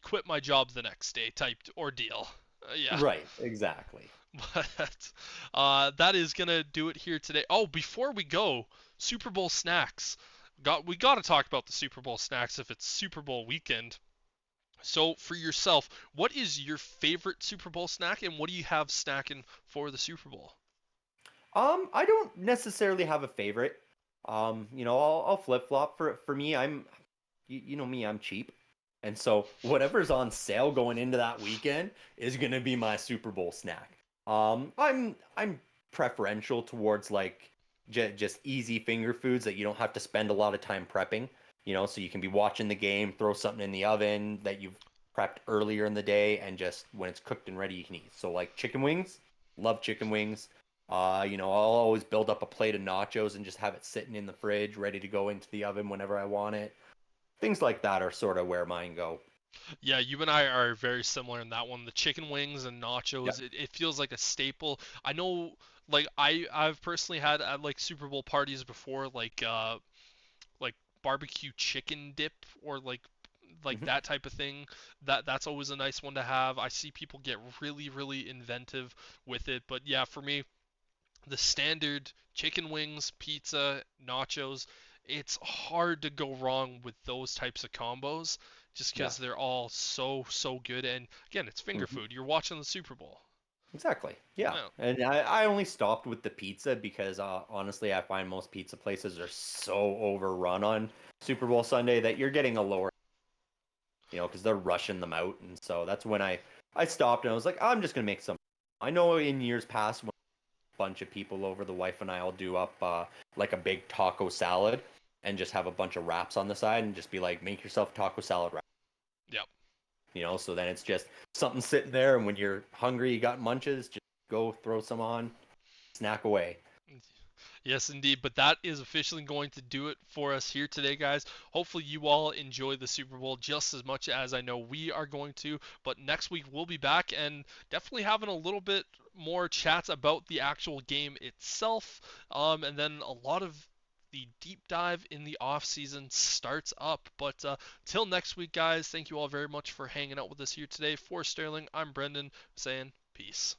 quit my job the next day type ordeal. Yeah. Right, exactly. But that is gonna do it here today. Oh, before we go, Super Bowl snacks. We got to talk about the Super Bowl snacks if it's Super Bowl weekend. So for yourself, what is your favorite Super Bowl snack, and what do you have snacking for the Super Bowl? I don't necessarily have a favorite. I'll flip flop. For me, you know me, I'm cheap. And so whatever's on sale going into that weekend is gonna be my Super Bowl snack. I'm preferential towards like just easy finger foods that you don't have to spend a lot of time prepping. So you can be watching the game, throw something in the oven that you've prepped earlier in the day, and just when it's cooked and ready, you can eat. So like chicken wings, love chicken wings. I'll always build up a plate of nachos and just have it sitting in the fridge, ready to go into the oven whenever I want it. Things like that are sort of where mine go. Yeah, you and I are very similar in that one. The chicken wings and nachos, Yep. it feels like a staple. I know, like I've personally had at like Super Bowl parties before, like barbecue chicken dip or like Hmm. that type of thing. That's always a nice one to have. I see people get really inventive with it, but yeah, for me, the standard chicken wings, pizza, nachos, it's hard to go wrong with those types of combos just Yeah. because they're all so good. And again, it's finger Hmm. food. You're watching the Super Bowl. Exactly. Yeah. Yeah. And I only stopped with the pizza because honestly, I find most pizza places are so overrun on Super Bowl Sunday that you're getting a lower, because they're rushing them out. And so that's when I stopped and I was like, I'm just gonna make some. I know in years past when a bunch of people over, the wife and I will do up like a big taco salad and just have a bunch of wraps on the side and just be like, make yourself taco salad wrap. Yep. So then it's just something sitting there, and when you're hungry, you got munches, just go throw some on, snack away. Yes, indeed. But that is officially going to do it for us here today, guys. Hopefully, you all enjoy the Super Bowl just as much as I know we are going to. But next week, we'll be back and definitely having a little bit more chats about the actual game itself. And then a lot of the deep dive in the off season starts up. But till next week, guys, thank you all very much for hanging out with us here today. For Sterling, I'm Brendan saying peace.